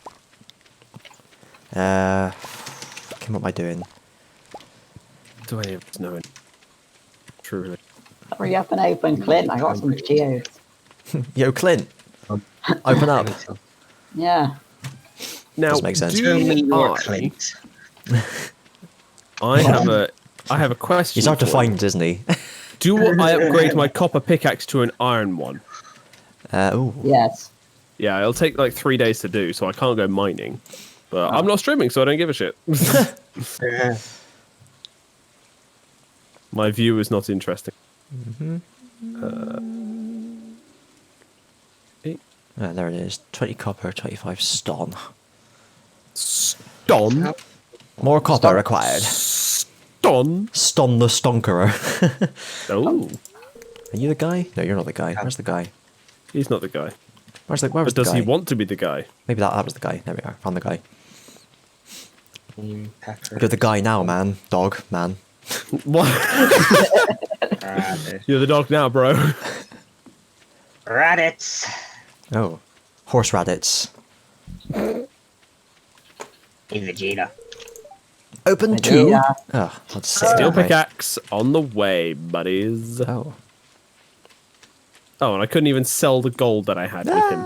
What am I doing? Do I even know it? Truly. Hurry up and open, Clint. I got some geos. Yo, Clint. Open up. Yeah. Now, Doesn't make sense. do Show me your I- Clint. I have a question. He's hard to for find, isn't he? you. Do I upgrade my copper pickaxe to an iron one? Oh. Yes. Yeah, it'll take like 3 days to do, so I can't go mining. But I'm not streaming, so I don't give a shit. My view is not interesting. Oh, there it is. 20 copper, 25 stone. Ston. More copper required. Ston. Ston the Stonkerer. Oh, Are you the guy? No, you're not the guy. Where's the guy? he's not the guy. Where was But the does guy? he want to be the guy? Maybe that was the guy. There we are. Found the guy. Pepper. You're the guy now, man. Dog, man. What? Rabbit. You're the dog now, bro. Rabbits. Oh. Horse radits. Hey, Vegeta. Open two. Yeah. Oh, let's see. Steel Right. pickaxe on the way, buddies. Oh. Oh, and I couldn't even sell the gold that I had with him.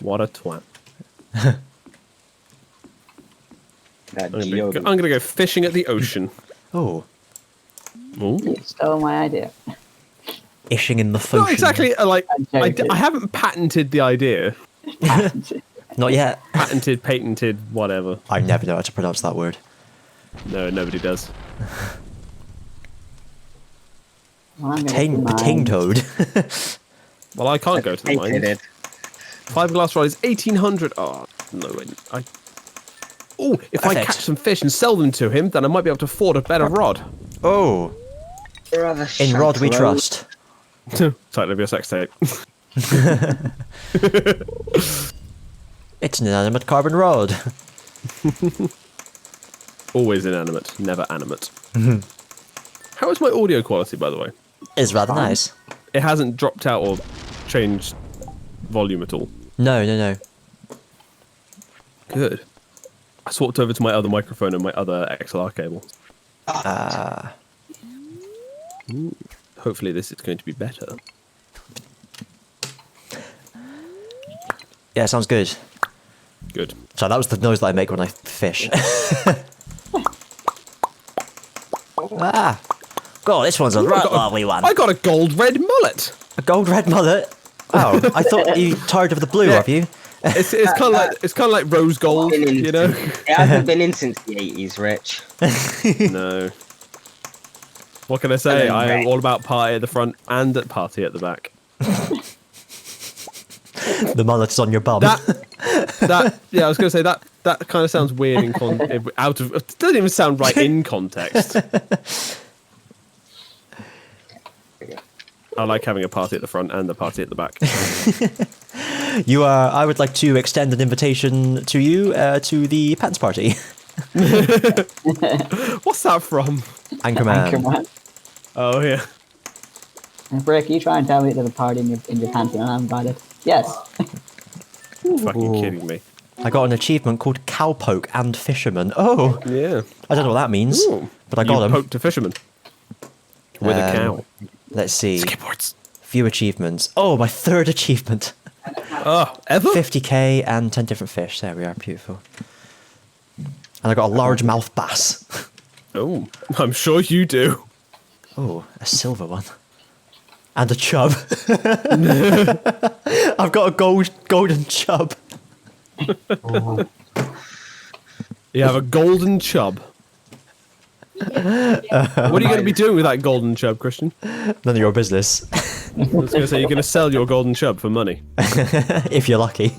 What a twat. That I'm gonna go fishing at the ocean. Oh. Ooh. You stole my idea. Ishing in the Not focean. exactly like I'm joking. I haven't patented the idea. Not yet. Patented, patented, whatever. I never know how to pronounce that word. No, nobody does. Well, I'm gonna Patain do mine. patain toad. Well, I can't go to the Hated mine. it. 5 glass rod is 1,800. Oh no! Oh, if I Perfect. catch some fish and sell them to him, then I might be able to afford a better rod. Oh. Brother In Rod we Shankro. trust. Title of your sex tape. It's an inanimate carbon rod. Always inanimate, never animate. How is my audio quality, by the way? It's rather nice. It hasn't dropped out or changed volume at all. No, no, no. Good. I swapped over to my other microphone and my other XLR cable. Hopefully this is going to be better. Yeah, sounds good. Good. So that was the noise that I make when I fish. Ah. God, this one's a right lovely one. I got a gold red mullet. A gold red mullet. Oh, I thought you tired of the blue, Yeah. have you? It's kind of like rose gold, you know. It hasn't been in since the 80s, Rich. No. What can I say? Hello, I am Ray. all about party at the front and at party at the back. The mullet's on your bum. Yeah, I was going to say that kind of sounds weird in out of. It doesn't even sound right in context. I like having a party at the front and a party at the back. You are. I would like to extend an invitation to you to the pants party. What's that from? Anchorman. Anchorman. Oh yeah. And Brick, you try and tell me there's a party in your pants and I'm invited. Yes. Fucking kidding me. I got an achievement called Cowpoke and Fisherman. Oh, Yeah. I don't know what that means, Ooh. but I got You him. poked a fisherman with a cow. Let's see. Skateboards. Few achievements. Oh, my third achievement. Oh, ever? 50k and 10 different fish. There we are. Beautiful. And I got a largemouth bass. Oh, I'm sure you do. Oh, a silver one. And a chub. I've got a golden chub. You have a golden chub. What are you going to be doing with that golden chub, Christian? None of your business. I was going to say you're going to sell your golden chub for money. If you're lucky.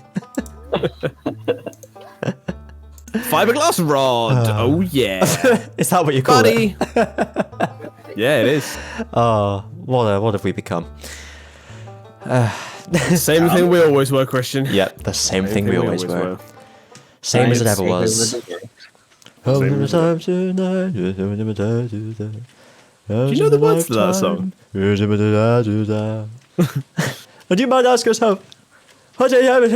Fiberglass rod. Oh yeah, Is that what you call it? buddy. Yeah, it is. Oh, what have we become? Same thing we always were, Christian. Yep, the same thing we always were. Same as it ever was. Do you know the words to that song? And you might ask yourself, what do you have? I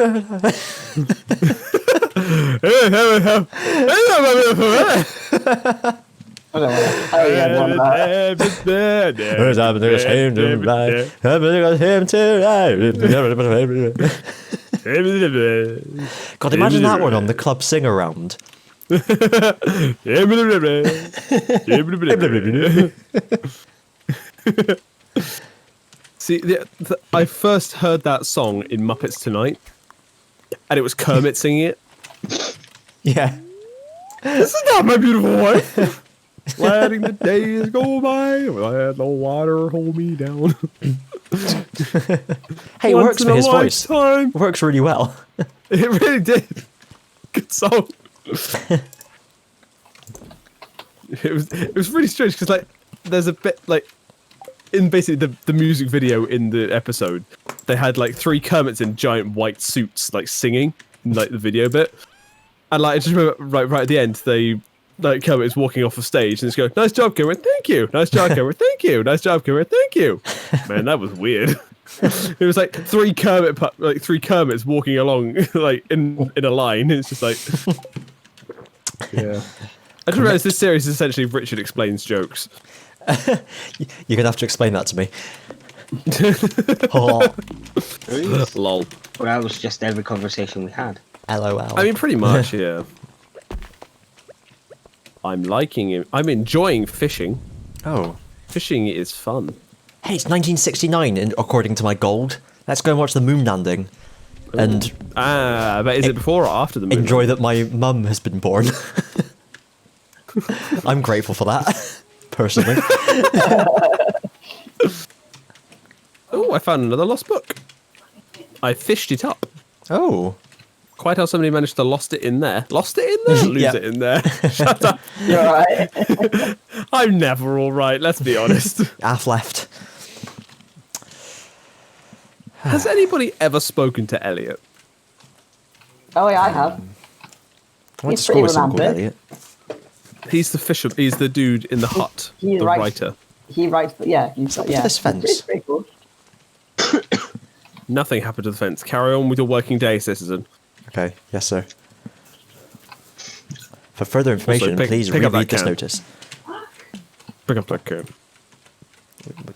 don't know. Oh, yeah, one of that. God, imagine that one on the club sing around. See, I first heard that song in Muppets Tonight, and it was Kermit singing it. Yeah. This is not my beautiful wife. letting the days go by. Let the water hold me down. Hey, it works for his voice. Lifetime. It works really well. It really did. Good song. It was really strange because like there's a bit like in basically the music video in the episode they had like 3 Kermits in giant white suits like singing in, like the video bit, and like I just remember right at the end they like Kermit is walking off the stage and it's going, nice job Kermit, thank you, nice job Kermit, thank you, nice job Kermit, thank you. Man, that was weird. It was like 3 Kermits walking along like in a line. It's just like yeah. I just realised this series is essentially Richard explains jokes. You're gonna have to explain that to me. Oh, Lol. Well, that was just every conversation we had. LOL. I mean, pretty much, yeah. I'm liking it. I'm enjoying fishing. oh. Fishing is fun. Hey, it's 1969, and according to my gold. Let's go and watch the moon landing. And But is it before or after the moon? enjoy that my mum has been born. I'm grateful for that, personally. Oh, I found another lost book. I fished it up. Oh. Quite how somebody managed to lost it in there. Lost it in there? Lose Yeah. it in there. Shut up. You're right. I'm never all right, let's be honest. Half left. Has anybody ever spoken to Elliot? Oh yeah, I have. I went He's to school with pretty someone called romantic. Elliot. He's the fisher. He's the dude in the hut. He The writes- writer. He writes, yeah. up Yeah. with this fence? It's pretty cool. Nothing happened to the fence. Carry on with your working day, citizen. Okay, yes, sir. For further information, pick please up that reread this can. notice. Pick up that can.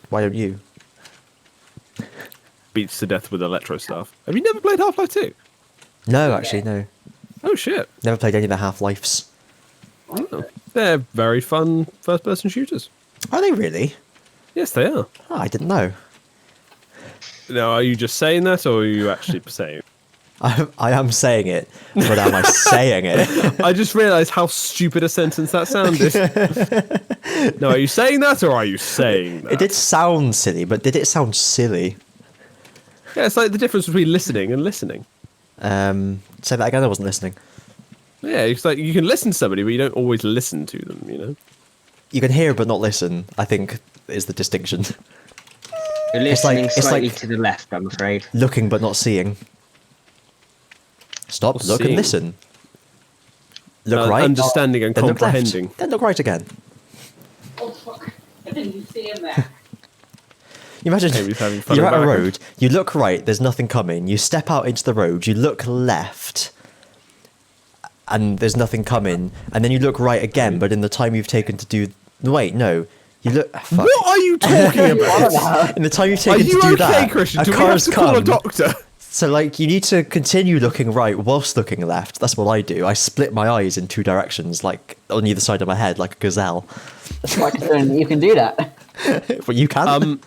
Why don't you? Beats to death with electro stuff. Have you never played Half-Life 2? No, actually, no. Oh shit. Never played any of the Half-Lives. Oh. They're very fun first-person shooters. Are they really? Yes, they are. Oh, I didn't know. Now, are you just saying that, or are you actually saying it? I am saying it, but am I saying it? I just realised how stupid a sentence that sounded. No, are you saying that, or are you saying that? It did sound silly, but did it sound silly? Yeah, it's like the difference between listening and listening. Say that again, I wasn't listening. Yeah, it's like you can listen to somebody, but you don't always listen to them, you know? You can hear but not listen, I think, is the distinction. You're It's like- listening it's slightly like- to the left, I'm afraid. Looking but not seeing. Stop, Or look seeing. and listen. Look right. Understanding and then look left, comprehending. then look right again. Oh fuck! I didn't see him there. You imagine Maybe he's having fun you're in at the a background. road, you look right, there's nothing coming, you step out into the road, you look left, and there's nothing coming, and then you look right again, but in the time you've taken to do... Wait, no. You look... Fuck. What are you talking about? In the time you've Are taken to you do okay, that, Christian? a Do we have car's to call a come. doctor? So, like, you need to continue looking right whilst looking left. That's what I do. I split my eyes in 2 directions, like, on either side of my head, like a gazelle. That's quite concerning that you can do that. But you can?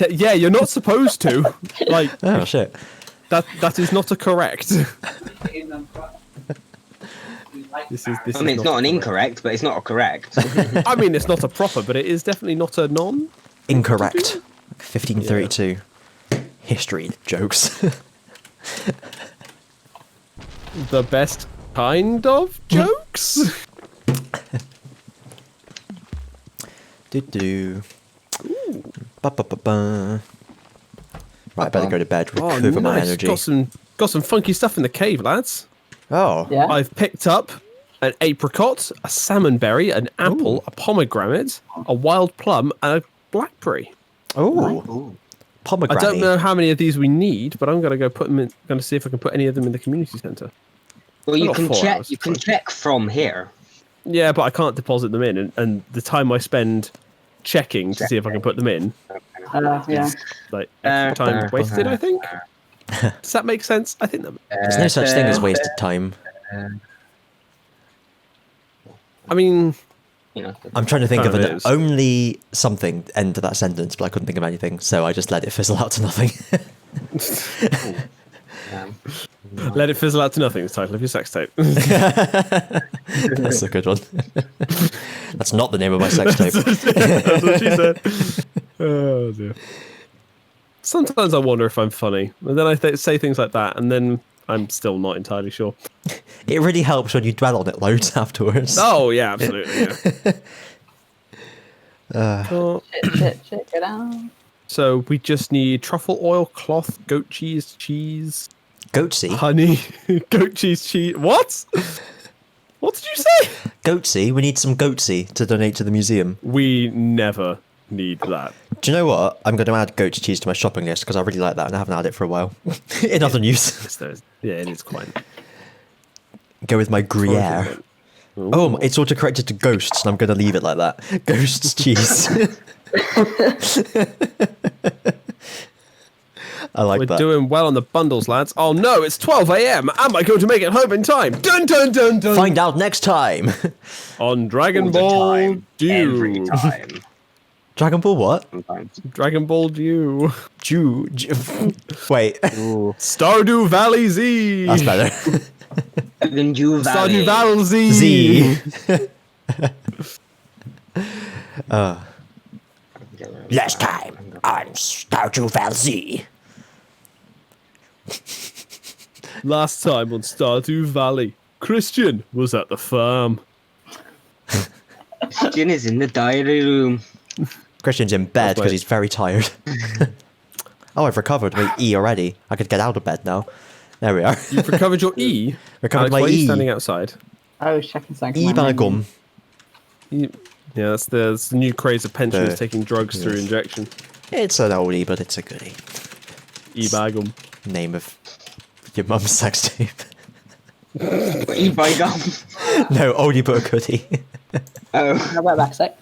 Yeah, you're not supposed to. Like, Oh, shit. that is not a correct. This I is mean, it's not an a correct. incorrect, but it's not a correct. I mean, it's not a proper, but it is definitely not a non. Incorrect. 1532. History jokes. The best kind of jokes. Do. Ba ba ba ba. Right, I better go to bed. Oh, Recover my nice. energy. Got some funky stuff in the cave, lads. Oh. Yeah. I've picked up an apricot, a salmonberry, an apple, a pomegranate, a wild plum, and a blackberry. Oh. Ooh. I Pomegranate. don't know how many of these we need, but I'm gonna go put them in. Gonna see if I can put any of them in the community center. Well, I've you got can 4 check. hours You to can find. check from here. Yeah, but I can't deposit them in, and the time I spend checking to see if I can put them in, Yeah. like extra time wasted. I think. Does that make sense? I think that. There's no such thing as wasted time. I mean, You know, I'm trying to think of Kind an of is. only something end to that sentence, but I couldn't think of anything, so I just let it fizzle out to nothing. let it fizzle out to nothing. Is the title of your sex tape. That's a good one. That's not the name of my sex tape. That's what she said. Oh dear. Sometimes I wonder if I'm funny, and then I say things like that, and then I'm still not entirely sure. It really helps when you dwell on it loads afterwards. Oh yeah, absolutely. Yeah. Check it out. So we just need truffle oil, cloth, goat cheese, Goatsy? honey, goat cheese. What? What did you say? Goatsy? We need some goatsy to donate to the museum. We never need that. Do you know what? I'm going to add goat cheese to my shopping list because I really like that and I haven't had it for a while. In other news. Yeah, it is quite. Go with my Gruyere. Oh, it's autocorrected to ghosts, and I'm going to leave it like that. Ghosts cheese. I like We're that. doing well on the bundles, lads. Oh no, it's 12 a.m. Am I going to make it home in time? Dun dun dun dun. Find out next time. On Dragon All the Ball time, every Dew. time. Dragon Ball what? Sometimes. Dragon Ball Dew. Wait, Stardew Valley Z. that's better. Then you Stardew Valley Z. Z. Last time on Stardew Valley. Last time on Stardew Valley, Christian was at the farm. Christian is in the diary room. Christian's in bed That's because he's very tired. Oh, I've recovered my E already. I could get out of bed now. There we are. You've recovered your E. Recovered Alex, my why are you E. standing outside? I was checking something. E bagum. Yeah, that's the new craze of pensioners The- taking drugs through injection. It's an oldie, but it's a goodie. E-bagum. Name of your mum's sex tape. E-by gum. No, oldie but a goodie. Oh. How about that sec?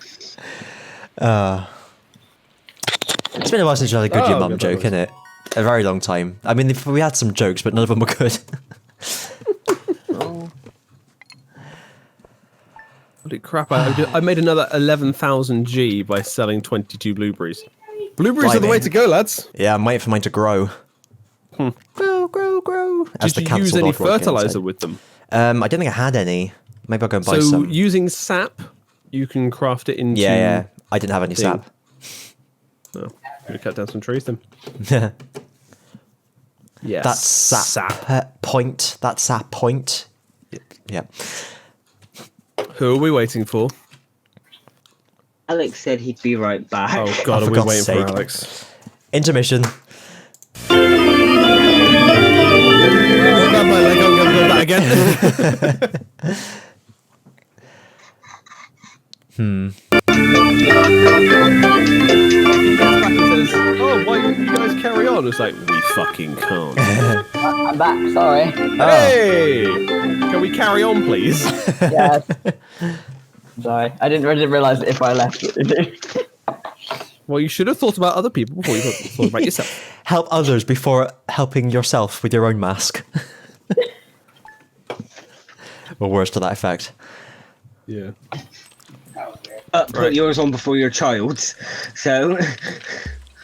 It's been a while since you had a good your Oh, mum good joke, memories. innit? A very long time. I mean, we had some jokes, but none of them were good. Holy crap, I made another 11,000 G by selling 22 blueberries. Blueberries are the way Blimey. to go, lads. Yeah, I'm waiting for mine to grow. Grow, grow, grow. As Did the you use cancelled any Oddworld game fertilizer said. with them? I didn't think I had any. Maybe I'll go and buy So some. using sap, you can craft it into... Yeah. I didn't have any thing. sap. Oh, gonna cut down some trees then. Yes. That's sap point. That's sap point. Yeah. Who are we waiting for? Alex said he'd be right back. Oh god, Oh, are for we God's waiting sake. for Alex? Intermission. Oh god, my leg, I'm gonna go back again. Says, oh, why don't you guys carry on? It's like, we fucking can't. I'm back. Sorry. Hey! Can we carry on, please? Yes. Sorry. I didn't realize that if I left it. Well, you should have thought about other people before you thought about yourself. Help others before helping yourself with your own mask. Or words to that effect. Yeah. Put yours on before your child's. So,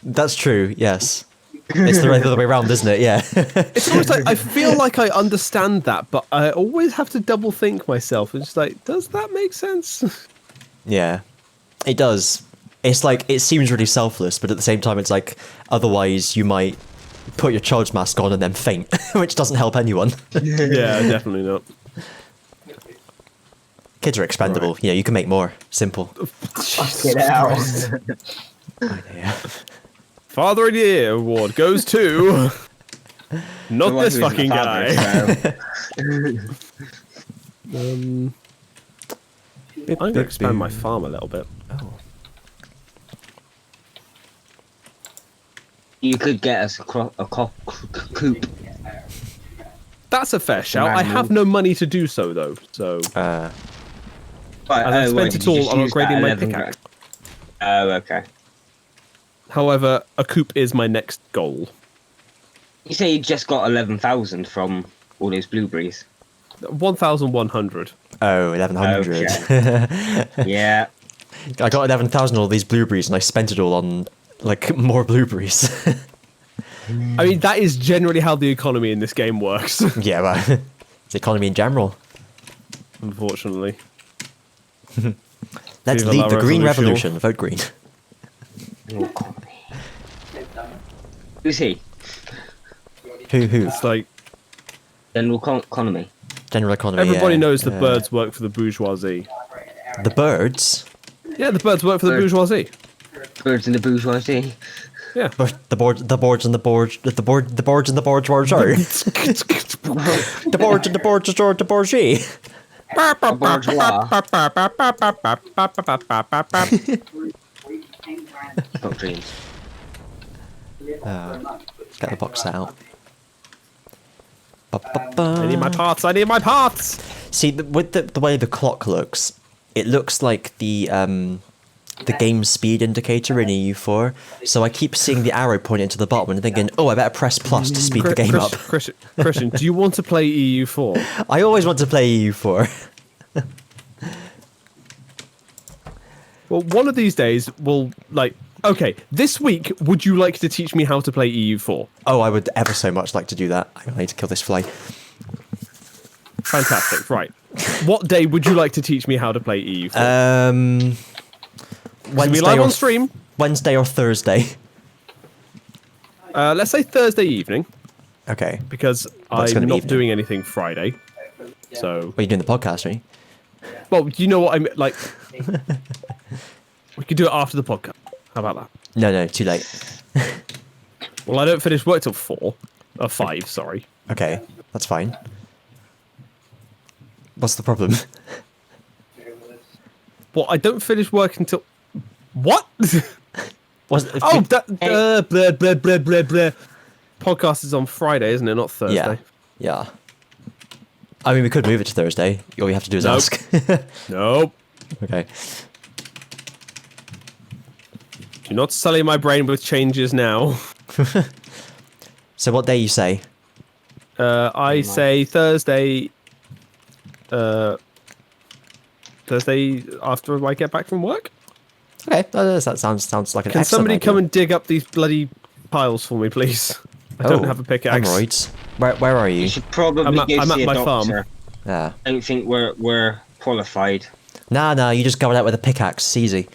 That's true, yes. It's the other way around, isn't it? Yeah. It's always like, I feel like I understand that, but I always have to double think myself. It's just like, does that make sense? Yeah. It does. It's like, it seems really selfless, but at the same time, it's like, otherwise you might put your child's mask on and then faint, which doesn't help anyone. Yeah, definitely not. Kids are expendable. Right. You know, you can make more. Simple. Get out. Yeah. Father of the Year award goes to... Not the one this who isn't fucking a guy. father, so. I'm going to expand my farm a little bit. Oh. You could get us a coop. That's a fair shout. I have no money to do so, though. So Right, And I spent did it you all just on use that upgrading my 11 pickaxe. grand? Oh, okay. However, a coop is my next goal. You say you just got 11,000 from all those blueberries. 1,100. Oh, 1100. Yeah. I got 11,000 of all these blueberries and I spent it all on, like, more blueberries. I mean, that is generally how the economy in this game works. Yeah, but it's the economy in general. Unfortunately. Let's Viva lead la the green revolution. revolution. Vote green. General economy. Who's he? Who? It's like Economy. General economy. everybody yeah. knows the birds work for the bourgeoisie. The birds. Yeah, the birds work for the Bird. bourgeoisie. Birds in the bourgeoisie. Yeah. The boards and the boards and the boards the boards and the boards the bourgeois. The boards and the boards the bourgeois. A bourgeois. Got dreams. Let's get the box set out. I need my parts. I need my parts. See, with the way the clock looks, it looks like the game speed indicator in EU4. So I keep seeing the arrow pointing to the bottom and thinking, oh, I better press plus to speed the game up. Christian, do you want to play EU4? I always want to play EU4. Well, one of these days we'll okay, this week would you like to teach me how to play EU4? Oh, I would ever so much like to do that. I need to kill this fly. Fantastic. Right. What day would you like to teach me how to play EU4? Wednesday we live or on stream. Wednesday or Thursday. Let's say Thursday evening Okay. because That's gonna I'm be not evening. doing anything Friday. So, Well, you're doing the podcast, right? well, you know what I mean. Like, we could do it after the podcast. How about that? No, too late. Well, I don't finish work till 5. Sorry. Okay, that's fine. What's the problem? Well, I don't finish work until what? Oh, that blah blah blah blah blah. Podcast is on Friday, isn't it? Not Thursday. Yeah. I mean, we could move it to Thursday. All you have to do is Nope. ask. Nope. Okay. Do not sully my brain with changes now. So what day you say? I say Thursday. Thursday after I get back from work. Okay, that sounds like an Can excellent somebody idea. come and dig up these bloody piles for me, please? I don't have a pickaxe. Hemorrhoids. Where are You you? should probably I'm go at see a my farm. doctor. Yeah. I don't think we're qualified. Nah, you just go out with a pickaxe. It's easy.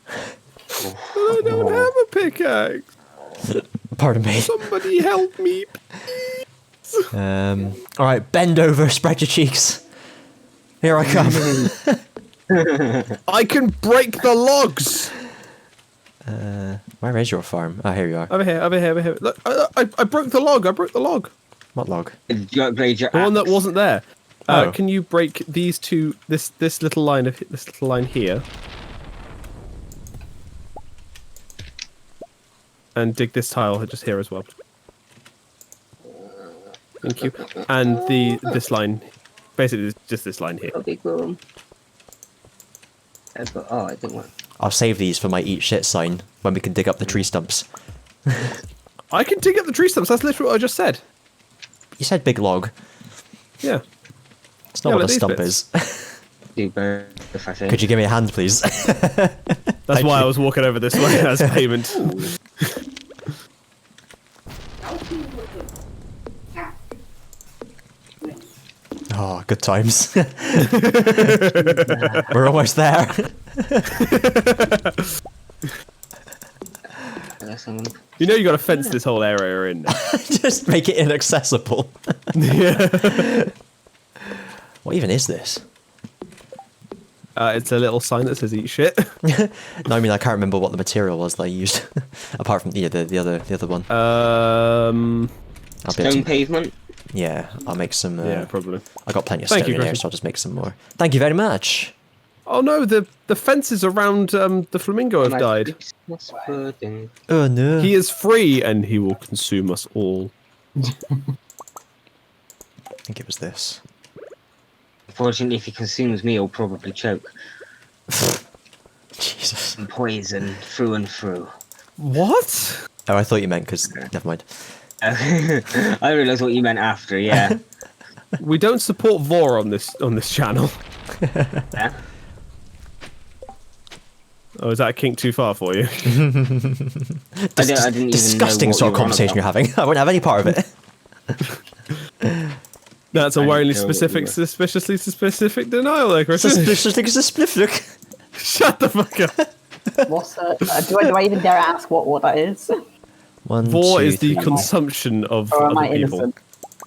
I don't have a pickaxe. Pardon me. Somebody help me. All right, bend over, spread your cheeks. Here I come. I can break the logs. Where is your farm? Oh, here you are. Over here. Look, I broke the log. What log? Did you upgrade your The one that axe? wasn't there. Oh. Can you break these two? This little line here, and dig this tile just here as well. Thank you. And this line, basically just this line here. A big room. Oh, I didn't want. I'll save these for my eat shit sign when we can dig up the tree stumps. I can dig up the tree stumps. That's literally what I just said. You said big log. Yeah. It's not Yeah, what like a these stump bits. is. Do both, I think. Could you give me a hand, please? That's why I was walking over this way as payment. Oh, good times. We're almost there. Yes, I'm gonna- You know you got to fence this whole area in. Now. Just make it inaccessible. Yeah. What even is this? It's a little sign that says "Eat shit." No, I mean I can't remember what the material was that I used, apart from the other one. I'll be able Stone to, pavement. yeah, I'll make some. Yeah, probably. I got plenty of Thank stone you, in there, Griffin. so I'll just make some more. Thank you very much. Oh no, the fences around the flamingo have My died. Christmas pudding. Oh no. He is free and he will consume us all. I think it was this. Unfortunately, if he consumes me, he'll probably choke. Jesus. And poison through and through. What? Oh, I thought you meant because. Never mind. I realised what you meant after. Yeah. We don't support vor on this channel. Yeah. Oh, is that a kink too far for you? I didn't even Disgusting know sort of what you were on conversation you're about. having. I won't have any part of it. That's a I worryingly didn't know what you specific, were- suspiciously specific denial there, Chris. Suspiciously spliff look. Shut the fuck up. What's do I even dare ask what that is? One, Vor two, is the three. consumption of Or am I other people. innocent?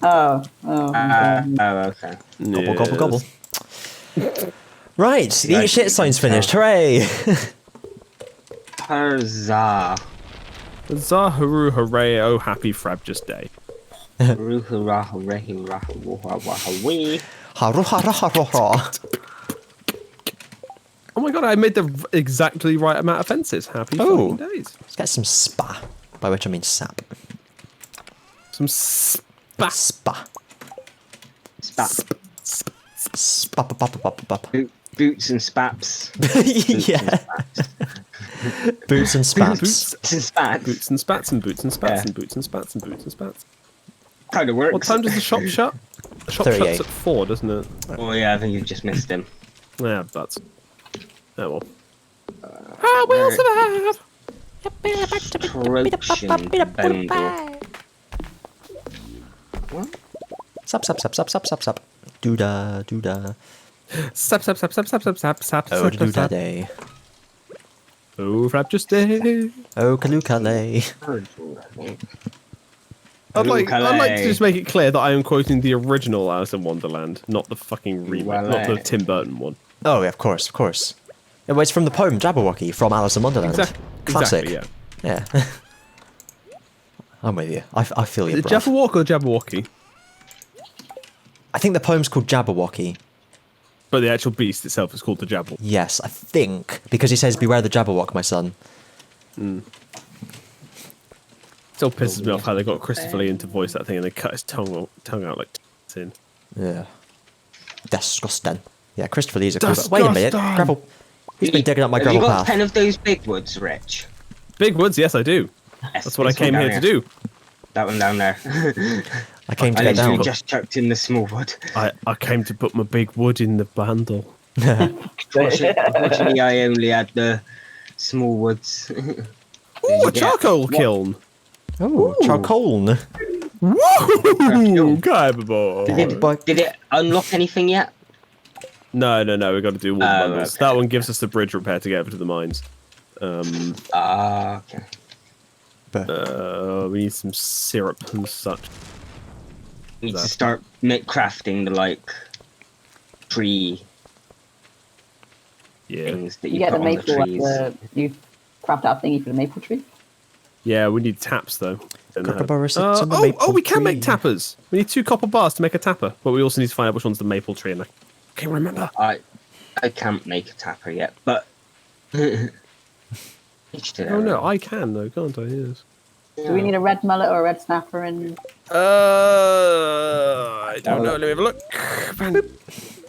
Oh. Okay. Gobble, gobble, gobble. Yes. Right, the Yeah, eat shit sign's finished. Hooray! Huzzah. Huzzah, hurroo, hooray, oh happy Frabjous Day. Hurrah, hurrah, hooray, hurrah, hurrah, hurrah, wee. Haru, haru, haru, haru. Oh my god, I made the exactly right amount of fences. Happy Oh. fucking days. Let's get some spa, by which I mean sap. Some spat. Spa. Spap. Spap, pap, pap, pap, pap. Boots and spaps. Yeah. Boots and spats. Boots and spats. Boots and spats and boots and spats Yeah. and boots and spats and boots and spats. Kind of works. What time does the shop shut? The shop 38. shuts at 4, doesn't it? Oh yeah, I think you've just missed him. Yeah, but oh well. I will survive. Approaching bundle. What? Sap, sap, sap, sap, sap, sap, sap. Doodah, doodah. Sap sap sap sap sap sap sap sap Oh, sap doodah sap. day. Oh, Frabjous Day. Oh, kalukale. I'd like to Kalukale. just make it clear that I am quoting the original Alice in Wonderland, not the fucking remake, not the Wale. Tim Burton one. Oh, yeah, of course, of course. Yeah, well, it's from the poem Jabberwocky from Alice in Wonderland. Classic. Exactly, yeah. Yeah. I'm with you. I feel you, Is it bruv. Jabberwock or Jabberwocky? I think the poem's called Jabberwocky. But the actual beast itself is called the Jabberwock. Yes, I think. Because he says, beware the Jabberwock, my son. Still pisses me off how they got Christopher Lee in to voice that thing and they cut his tongue out like tin. Yeah. Disgusting. Yeah, Christopher Lee's a cool... Wait a minute. Disgusting. Gravel. He's been digging up my Have you gravel got path. 10 of those big woods, Rich? Big Woods, yes I do. Yes, That's what I this one came down here to do. That one down there. I came to I get literally down. just chucked in the small wood. I came to put my big wood in the bundle. Unfortunately, I only had the small woods. Ooh, a get- charcoal kiln. Oh, charcoal. Woo! Cannibal. Did it unlock anything yet? No, we've got to do all the Oh, bundles. okay. That one gives us the bridge repair to get over to the mines. Ah, okay. We need some syrup and such. Need to start crafting the tree Yeah. things that You you get put the on the maple, trees. you craft out thingy for the maple tree. Yeah, we need taps though. Don't know how- Kookaburra sits on the maple we can make tree. tappers. We need 2 copper bars to make a tapper, but we also need to find out which one's the maple tree. And I can't remember. I can't make a tapper yet, but each to their Oh no, own. I can though, can't I? Yes. Do we need a red mullet or a red snapper? And I don't know. Let me have a look.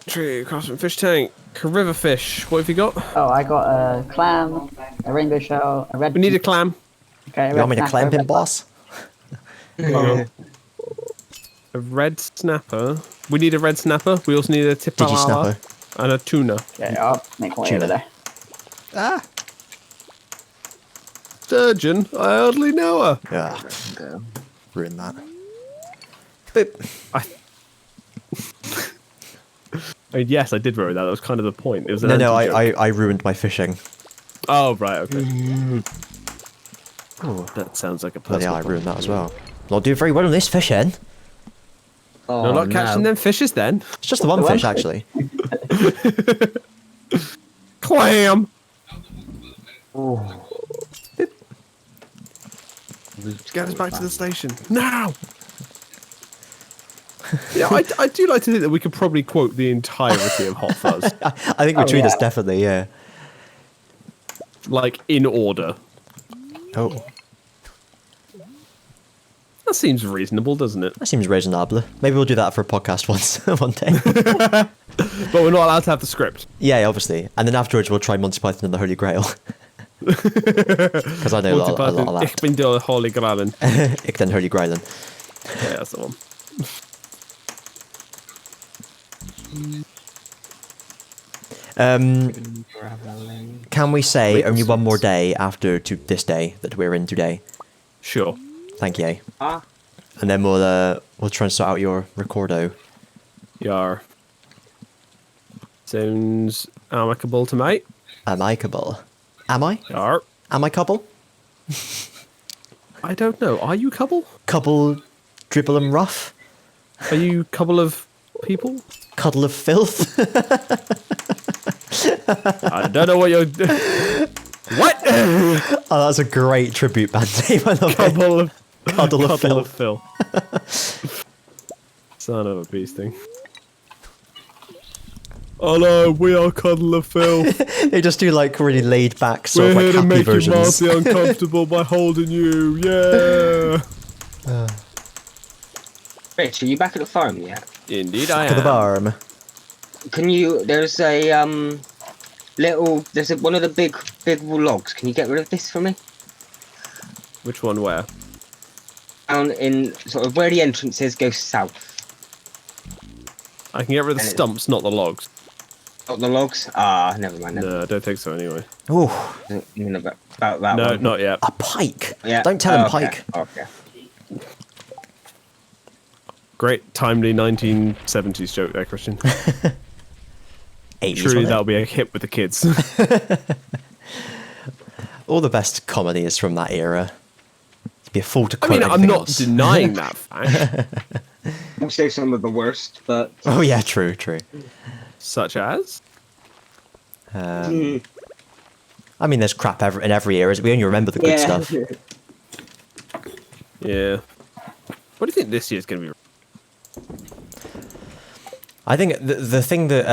Tree, craftsman, fish tank, river fish. What have you got? oh, I got a clam, a rainbow shell, a red. We need a clam. Okay, a You red want me to snapper, clamp a him, red boss? A red snapper. We need a red snapper. We also need a tipala snapper. and a tuna. Okay, I'll make my way Tuna. over there. Ah. Sturgeon. I hardly know her. Yeah, Go. ruin that. Boop. I mean, yes, I did ruin that. That was kind of the point. It was an No, anti-joke. I ruined my fishing. Oh right, okay. Oh, That sounds like a bloody personal. hell, I ruined that as well. Not doing very well on this fishing. Oh, No, not catching them fishes then. It's just the one one fish, fish. actually. Clam. Oh. Get us back to the station now. Yeah, I do like to think that we could probably quote the entirety of Hot Fuzz, I think between us, yeah. definitely, yeah. like in order. Oh, That seems reasonable, doesn't it? that seems raisonnable. Maybe we'll do that for a podcast once, one day. But we're not allowed to have the script. Yeah, obviously. And then afterwards, we'll try Monty Python and the Holy Grail. Because I know a lot of Ich that. bin der Holy Gralen. Ik den Holy Grailen. Yeah, that's the one. Can we say Wait, only one more what's- day after to this day that we're in today? Sure. Thank you. Ah, And then we'll try and sort out your recordo. Yar. Sounds amicable to me. Amicable. Am I? Are. Am I couple? I don't know. Are you couple? Couple, dribble and rough? Are you couple of people? Cuddle of filth? I don't know what you're. What? Oh, that's a great tribute band name. I love it. Couple of Cuddle of couple filth. of Phil. Son of a beast thing. Hello, we are Cuddle of Phil. They just do like really laid back sort We're of here like to happy make you versions. mildly uncomfortable by holding you. Yeah. Rich, are you back at the farm yet? Indeed, I To the am. barm. Can you? There's a little. There's one of the big logs. Can you get rid of this for me? Which one? Where? Down in sort of where the entrance is, go south. I can get rid of the stumps, not the logs. Not the logs? Ah, never mind. No, I don't think so. Anyway. Ooh, About that No, one. not yet. a pike. Yeah. Don't tell him okay. pike. Okay. Great, timely 1970s joke there, Christian. 80s, Truly, wasn't it? that'll be a hit with the kids. All the best comedy is from that era. It'd be a fool to I quote mean, I'm anything not else. denying that fact. I'll say some of the worst, but Oh yeah, true. Such as? I mean, there's crap in every era. We only remember the good stuff. Yeah. What do you think this year's going to be? I think the thing that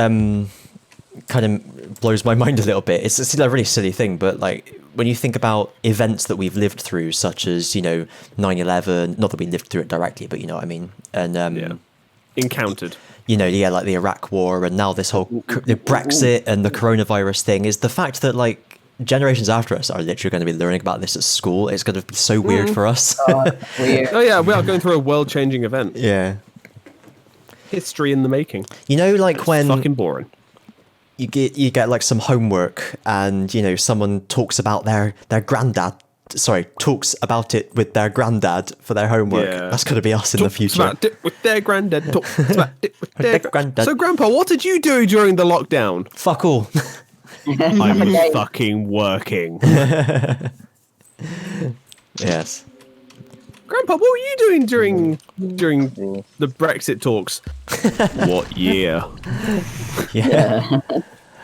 kind of blows my mind a little bit, it's still a really silly thing, but like when you think about events that we've lived through, such as, 9/11, not that we lived through it directly, but you know what I mean, and Yeah. Encountered. like the Iraq War, and now this whole the Brexit and the coronavirus thing, is the fact that like generations after us are literally going to be learning about this at school. It's going to be so weird for us. Weird. Oh yeah, we are going through a world-changing event. Yeah. History in the making. Like when Fucking boring. you get like some homework and someone talks about their granddad, talks about it with their granddad for their homework. Yeah. That's going to be us in the Talks future. about it with their granddad. Talks about it with Their their granddad. So, Grandpa, what did you do during the lockdown? Fuck all. I was Okay. fucking working. Yes. Grandpa, what were you doing during the Brexit talks? What year? Yeah.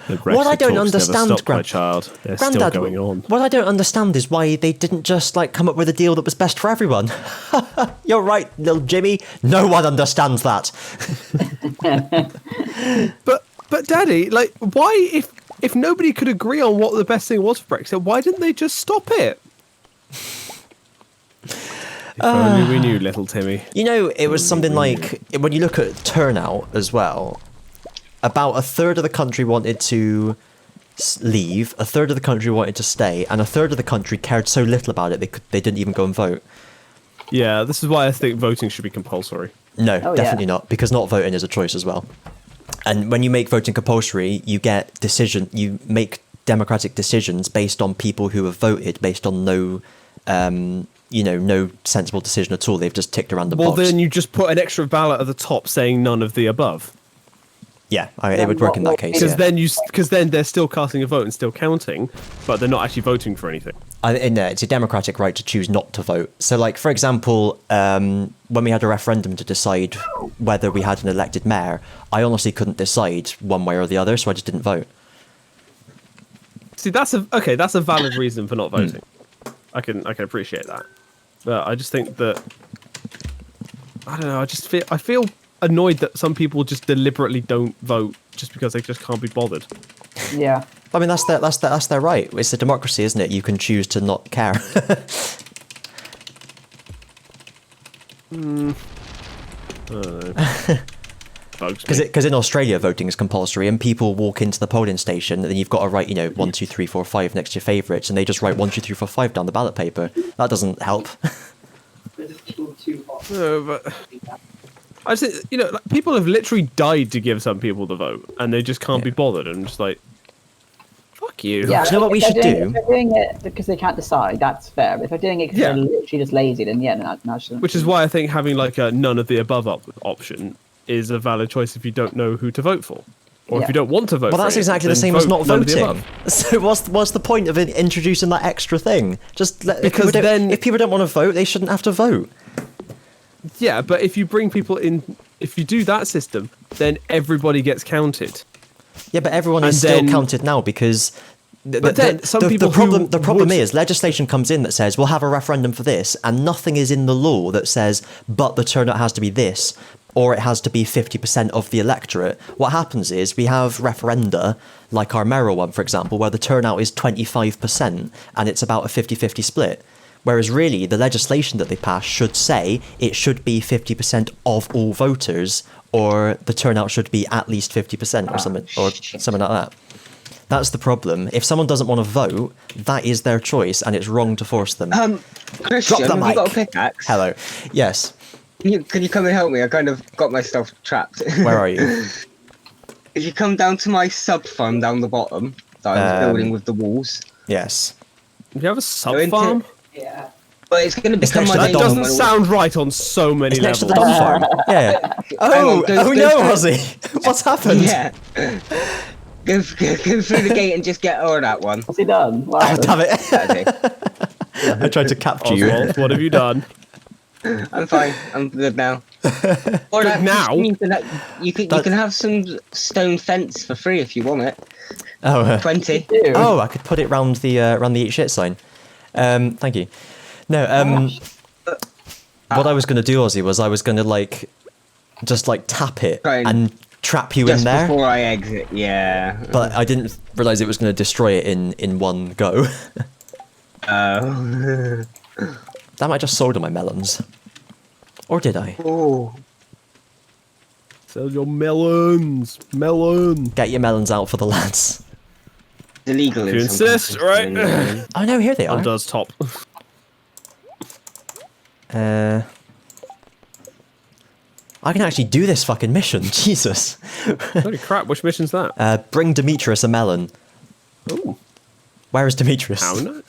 The Brexit What I don't talks understand, never stopped, my Gran- child. They're Granddad, still going on. what I don't understand is why they didn't just like come up with a deal that was best for everyone. You're right, little Jimmy. No one understands that. But Daddy, like, why if nobody could agree on what the best thing was for Brexit, why didn't they just stop it? If only we knew, little Timmy. It was something like, when you look at turnout as well, about a third of the country wanted to leave, a third of the country wanted to stay, and a third of the country cared so little about it they didn't even go and vote. Yeah, this is why I think voting should be compulsory. No, Oh, definitely yeah. not, because not voting is a choice as well. And when you make voting compulsory, you make democratic decisions based on people who have voted, based on no sensible decision at all. They've just ticked around the Well, box. then you just put an extra ballot at the top saying none of the above. Yeah, it would work in that case. Because Yeah. then they're still casting a vote and still counting, but they're not actually voting for anything. It's a democratic right to choose not to vote. So, like, for example, when we had a referendum to decide whether we had an elected mayor, I honestly couldn't decide one way or the other, so I just didn't vote. See, that's a valid reason for not voting. I can appreciate that, but I just think that I don't know. I feel annoyed that some people just deliberately don't vote just because they just can't be bothered. Yeah. I mean, that's their right. It's a democracy, isn't it? You can choose to not care. Bugs me. Because in Australia, voting is compulsory, and people walk into the polling station, and then you've got to write, 1, 2, 3, 4, 5 next to your favourites, and they just write 1, 2, 3, 4, 5 down the ballot paper. That doesn't help. No, but I just think, like, people have literally died to give some people the vote, and they just can't be bothered. And I'm just like, fuck you. Yeah. Do you know what we if should they're do? If they're doing it because they can't decide, that's fair. But if they're doing it because Yeah. they're literally just lazy, then yeah, no, shouldn't. Which is why I think having like a none of the above option is a valid choice if you don't know who to vote for, Or if you don't want to vote Well, for that's it, exactly the then same as vote not none of the voting. above. So what's the point of introducing that extra thing? Just Because then- if people don't want to vote, they shouldn't have to vote. Yeah, but if you bring people in, if you do that system, then everybody gets counted. Yeah, but everyone And is still then- counted now because. But then some people the problem would- is legislation comes in that says we'll have a referendum for this, and nothing is in the law that says but the turnout has to be this, or it has to be 50% of the electorate. What happens is we have referenda, like our mayoral one, for example, where the turnout is 25% and it's about a 50-50 split. Whereas really, the legislation that they pass should say it should be 50% of all voters, or the turnout should be at least 50% or something like that. That's the problem. If someone doesn't want to vote, that is their choice, and it's wrong to force them. Christian, Drop the have you got a mic. pickaxe? Hello. Yes. Can you come and help me? I kind of got myself trapped. Where are you? If you come down to my sub farm down the bottom that I was building with the walls, Yes. Do you have a sub into- farm? Yeah. but it's going to become next my to the main That dom- one doesn't when I- sound right on so many It's next to levels. the dump farm. Yeah. Oh, on, go no, through- Ozzy. What's happened? Yeah. Go through the gate and just get over that one. What's he done? What Oh, happened? damn it. That'd I tried to capture you. Oswald, what have you done? do. I'm fine. I'm good now. Or that now? you can have some stone fence for free if you want it. Oh, 20. Ew. oh, I could put it round the eat shit sign. Thank you. No, what I was going to do, Ozzy, was I was going to just tap it Try and- and trap you Just in there. before I exit, yeah. But I didn't realize it was going to destroy it in one go. Oh. Damn, I just sold all my melons. Or did I? Oh. Sell your melons. Melon. Get your melons out for the lads. It's illegal in You some insist, countries, right? you know. Oh no, here they On are. does top. I can actually do this fucking mission. Jesus. Holy crap, which mission's that? Bring Demetrius a melon. Ooh. Where is Demetrius? How no?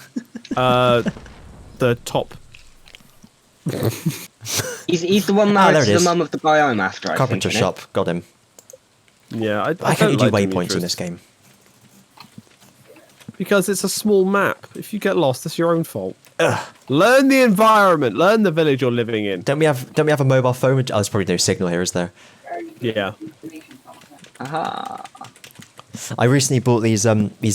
The top. He's the one Ah, married there to it the is. mum of the guy I'm after, I Carpenter think, isn't shop. Got him. Yeah, I Why can't you don't do like waypoints in Demetrius. this game? Because it's a small map. If you get lost, it's your own fault. Learn the environment. Learn the village you're living in. Don't we have a mobile phone? Oh, there's probably no signal here, is there? Yeah. it? Aha. I recently bought these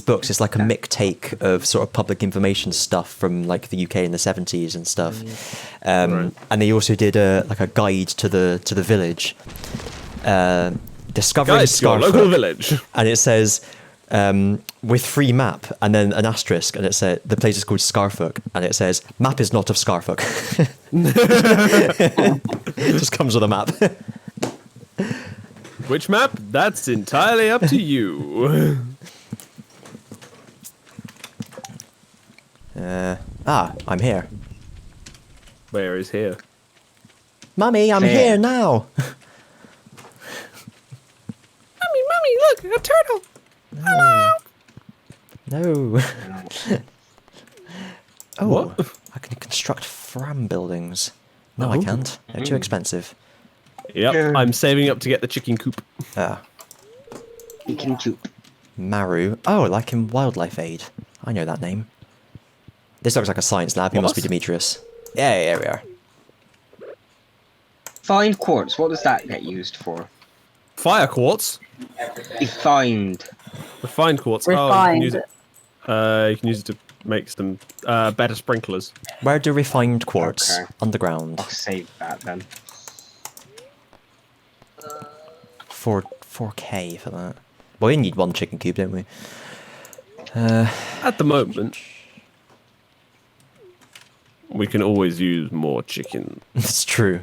books. It's like a mixtape of sort of public information stuff from like the UK in the 70s and stuff. Right. And they also did a guide to the village. Discovering Guys, your Scarfoot. local village. And it says with free map and then an asterisk, and it said the place is called Scarfoot, and it says map is not of Scarfoot. It just comes with a map. Which map? That's entirely up to you. I'm here. Where is here? Mummy, I'm There. here now. Mummy, look, a turtle. No. Oh, What? I can construct Fram buildings. No, I Oh. can't. They're too expensive. Yep, Yeah. I'm saving up to get the chicken coop. You can choop. Maru. Oh, like in Wildlife Aid. I know that name. This looks like a science lab. He must be What? Demetrius. Yeah, here we are. Find quartz. What does that get used for? Fire quartz. Refined. Refined quartz. Oh, you can Refined. use it. You can use it to make some better sprinklers. Where do refined quartz? Okay. Underground. I'll save that then. 4K for that. Well, we need one chicken coop, don't we? At the moment, we can always use more chicken. It's true.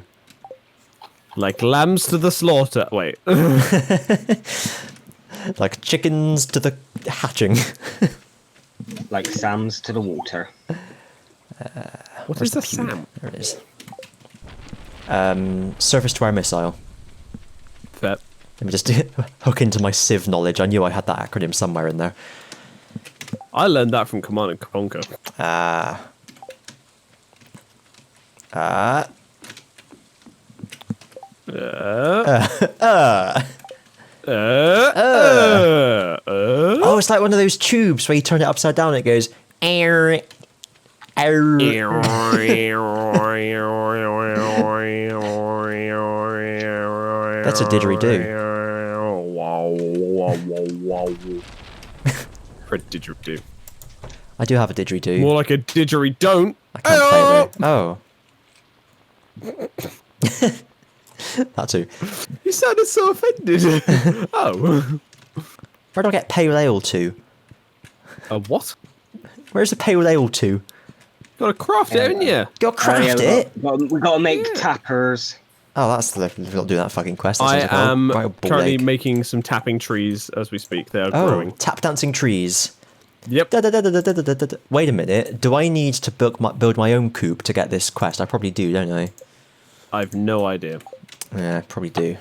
Like lambs to the slaughter. Wait. Like chickens to the hatching. Like Sam's to the water. What Where's is a the Sam? There it is. Surface to air missile. Fair. Let me just hook into my Civ knowledge. I knew I had that acronym somewhere in there. I learned that from Command and Conquer. Oh, it's like one of those tubes where you turn it upside down and it goes. Air, air. That's a didgeridoo. For a didgeridoo. I do have a didgeridoo. More like a didgeridoo. I can't play it though. Oh. That too. You sounded so offended. Oh. Where do I get pale ale to? A what? Where's the pale ale to? Gotta craft it, haven't you? Gotta craft it? We gotta make tappers. Oh, that's the. We've got to do that fucking quest. That I sounds like a am right old ball currently ache. making some tapping trees as we speak. They are Oh, growing. tap dancing trees. Yep. Da-da-da-da-da-da-da-da. Wait a minute. Do I need to build my own coop to get this quest? I probably do, don't I? I've no idea. Yeah, I probably do.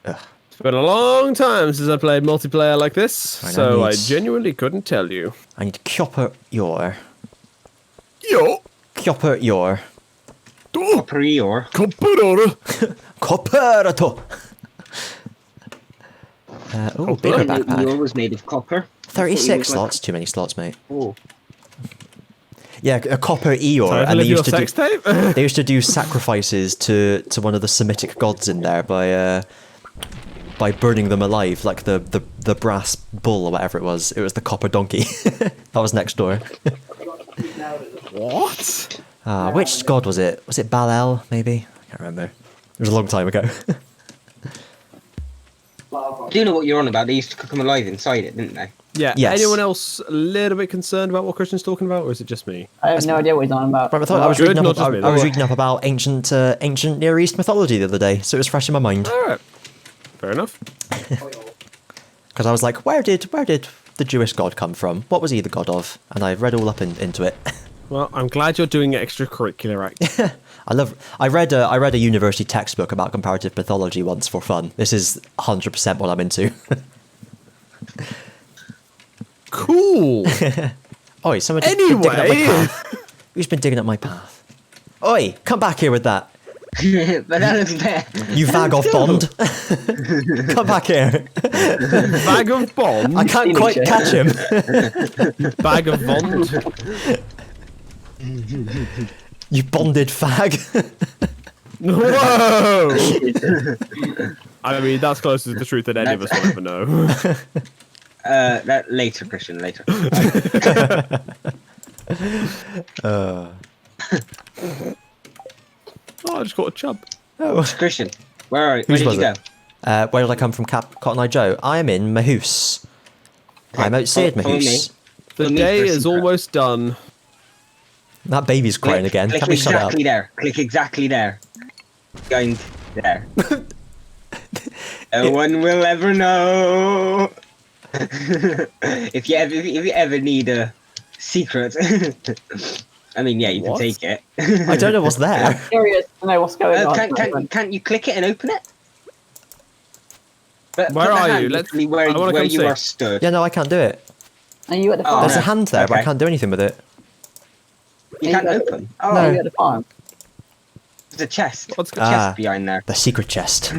Ugh. It's been a long time since I played multiplayer like this, I know, so I needs- genuinely couldn't tell you. I need copper ore. Yo, Copper ore. Prior. computer. Copperato! Oh, bigger Your backpack. was made of copper. 36 slots. Too many slots, mate. Oh. Yeah, a copper Eeyore, Sorry, and they your used to do sex tape. they used to do sacrifices to one of the Semitic gods in there by burning them alive, like the brass bull or whatever it was. It was the copper donkey. That was next door. What? Which god was it? Was it Baal-El, maybe? I can't remember. It was a long time ago. Do you know what you're on about? They used to cook them alive inside it, didn't they? Yeah. Yes. Anyone else a little bit concerned about what Christian's talking about, or is it just me? I have no idea what he's on about. Right, I thought I was Good, reading not up. just I, me, I was don't reading up about ancient Near East mythology the other day, so it was fresh in my mind. All right. Fair enough. Because I was like, where did the Jewish god come from? What was he the god of? And I read all up into it. Well, I'm glad you're doing extracurricular activity. I read a university textbook about comparative mythology once for fun. This is 100% what I'm into. Cool. Oi, someone just been digging up my Anyway. path. Who's been digging up my path? Oi, come back here with that. Bananas there. You vag of Bond. Come back here. Bag of Bond. I can't quite shit. catch him. Bag of Bond. You bonded fag. Whoa! I mean, that's closer to the truth than any of us will ever know. That later, Christian, later. Oh, I just got a chub. Oh. Christian, where Whose did was you go? it? Where did I come from, Cotton Eye Joe? I am in Mahoose. I'm outside Follow me. Mahoose. The Let me day first is secret. almost done. That baby's crying again. Click Can we shut it up? exactly there. Click exactly there. Going there. No one will ever know. if you ever need a secret, I mean, yeah, you What? can take it. I don't know what's there. Curious to know what's going on. Can't you click it and open it? But Where put the are hand you? Let's- literally where I wanna where come you see. are stood. Yeah, no, I can't do it. Are you at the Oh, farm? There's a no. hand there, but I Okay. can't do anything with it. You can't open. Oh, No. Are you at the farm? there's a chest. What's There's a Ah. chest behind there. The secret chest.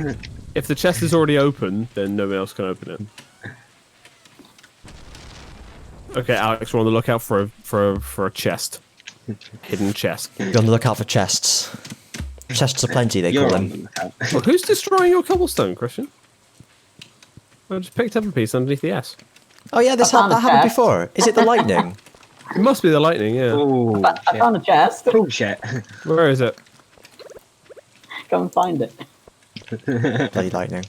If the chest is already open, then no one else can open it. Okay, Alex, we're on the lookout for a chest. Hidden chest. Be on the lookout for chests. Chests aplenty, they You're call on them. the lookout. Well, who's destroying your cobblestone, Christian? I just picked up a piece underneath the S. Oh yeah, I found that a happened chest. before. Is it the lightning? It must be the lightning, yeah. Oh, I found a chest. bullshit. Where is it? Go and find it. Bloody lightning.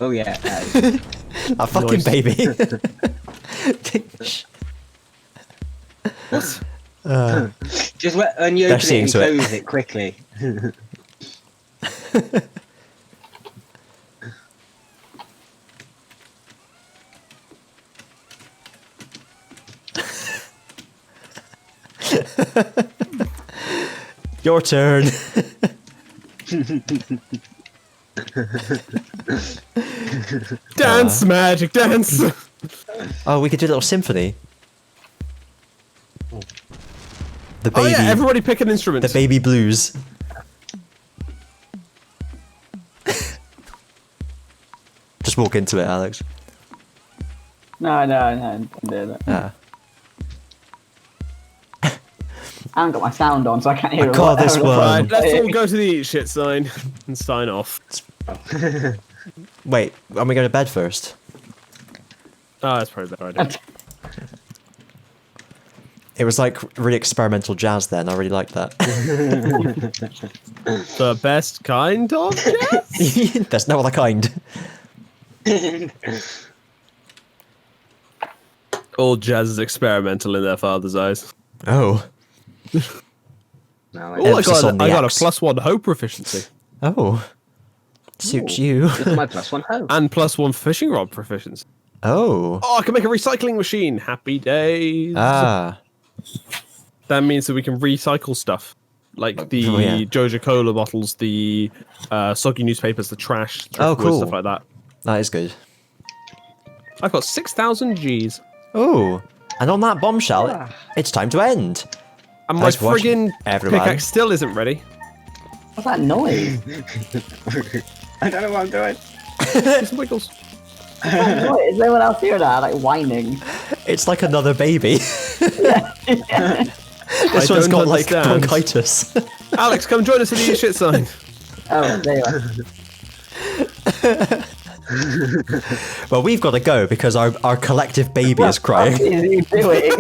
Oh yeah. That fucking Nice. baby. What? Just when you They're open it seeing and to it. close it quickly. Your turn. Dance, magic, dance! Oh, we could do a little symphony. The Oh baby. yeah, everybody pick an instrument. The baby blues. Just walk into it, Alex. No, don't do that. Ah. I haven't got my sound on, so I can't hear I call this whatever the one- fuck I'm Let's all saying. go to the eat shit sign and sign off. Wait, are we going to bed first? Oh, that's probably a better idea. It was like really experimental jazz then. I really liked that. The best kind of jazz? There's no other kind. All jazz is experimental in their father's eyes. Oh. No, Oh, I Emphasis on the got a X. +1 hope proficiency. Oh. Suits you. Look at my +1 hope. And +1 fishing rod proficiency. Oh. Oh, I can make a recycling machine. Happy days. Ah. That means that we can recycle stuff. Like the Oh, yeah. Joja Cola bottles, the soggy newspapers, the trash, Oh, thrift wood, cool. stuff like that. That is good. I've got 6,000 Gs. Oh. And on that bombshell, it's time to end. And my Thanks for watching, friggin' everyone. pickaxe still isn't ready. What's that noise? I don't know what I'm doing. Just wiggles. Is anyone else hear that? Like whining. It's like another baby. I This one's don't got like understand. bronchitis. Alex, come join us at the eat shit sign. Oh, there you are. Well, we've got to go because our collective baby is crying. What is you doing?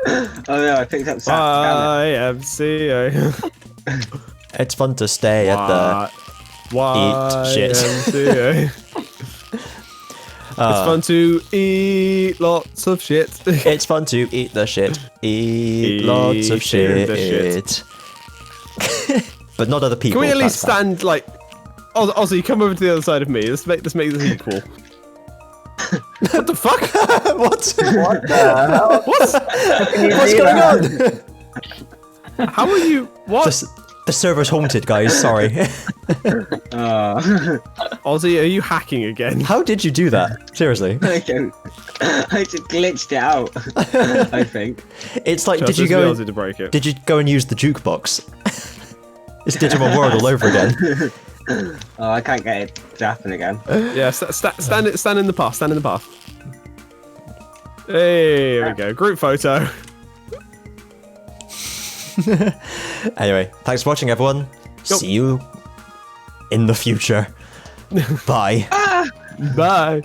Oh no, I picked up Sam. YMCA. It's fun to stay at the... Eat shit. YMCA. It's fun to eat lots of shit. It's fun to eat the shit. Eat Eat lots of the shit. But not other people. Can we at least that's bad. stand like Ozzy, come over to the other side of me. Let's make this equal. What the fuck? What? What the hell? What's going on? How are you? What? The server's haunted, guys. Sorry. Ozzy, are you hacking again? How did you do that? Seriously. I just glitched it out. I think. It's like, Just did you go? Ozzy to break it? Did you go and use the jukebox? It's Digimon World all over again. Oh, I can't get it to happen again. Yeah, stand in the path. Stand in the path. Hey, here we go. Group photo. Anyway, thanks for watching, everyone. See you in the future. Bye. Bye.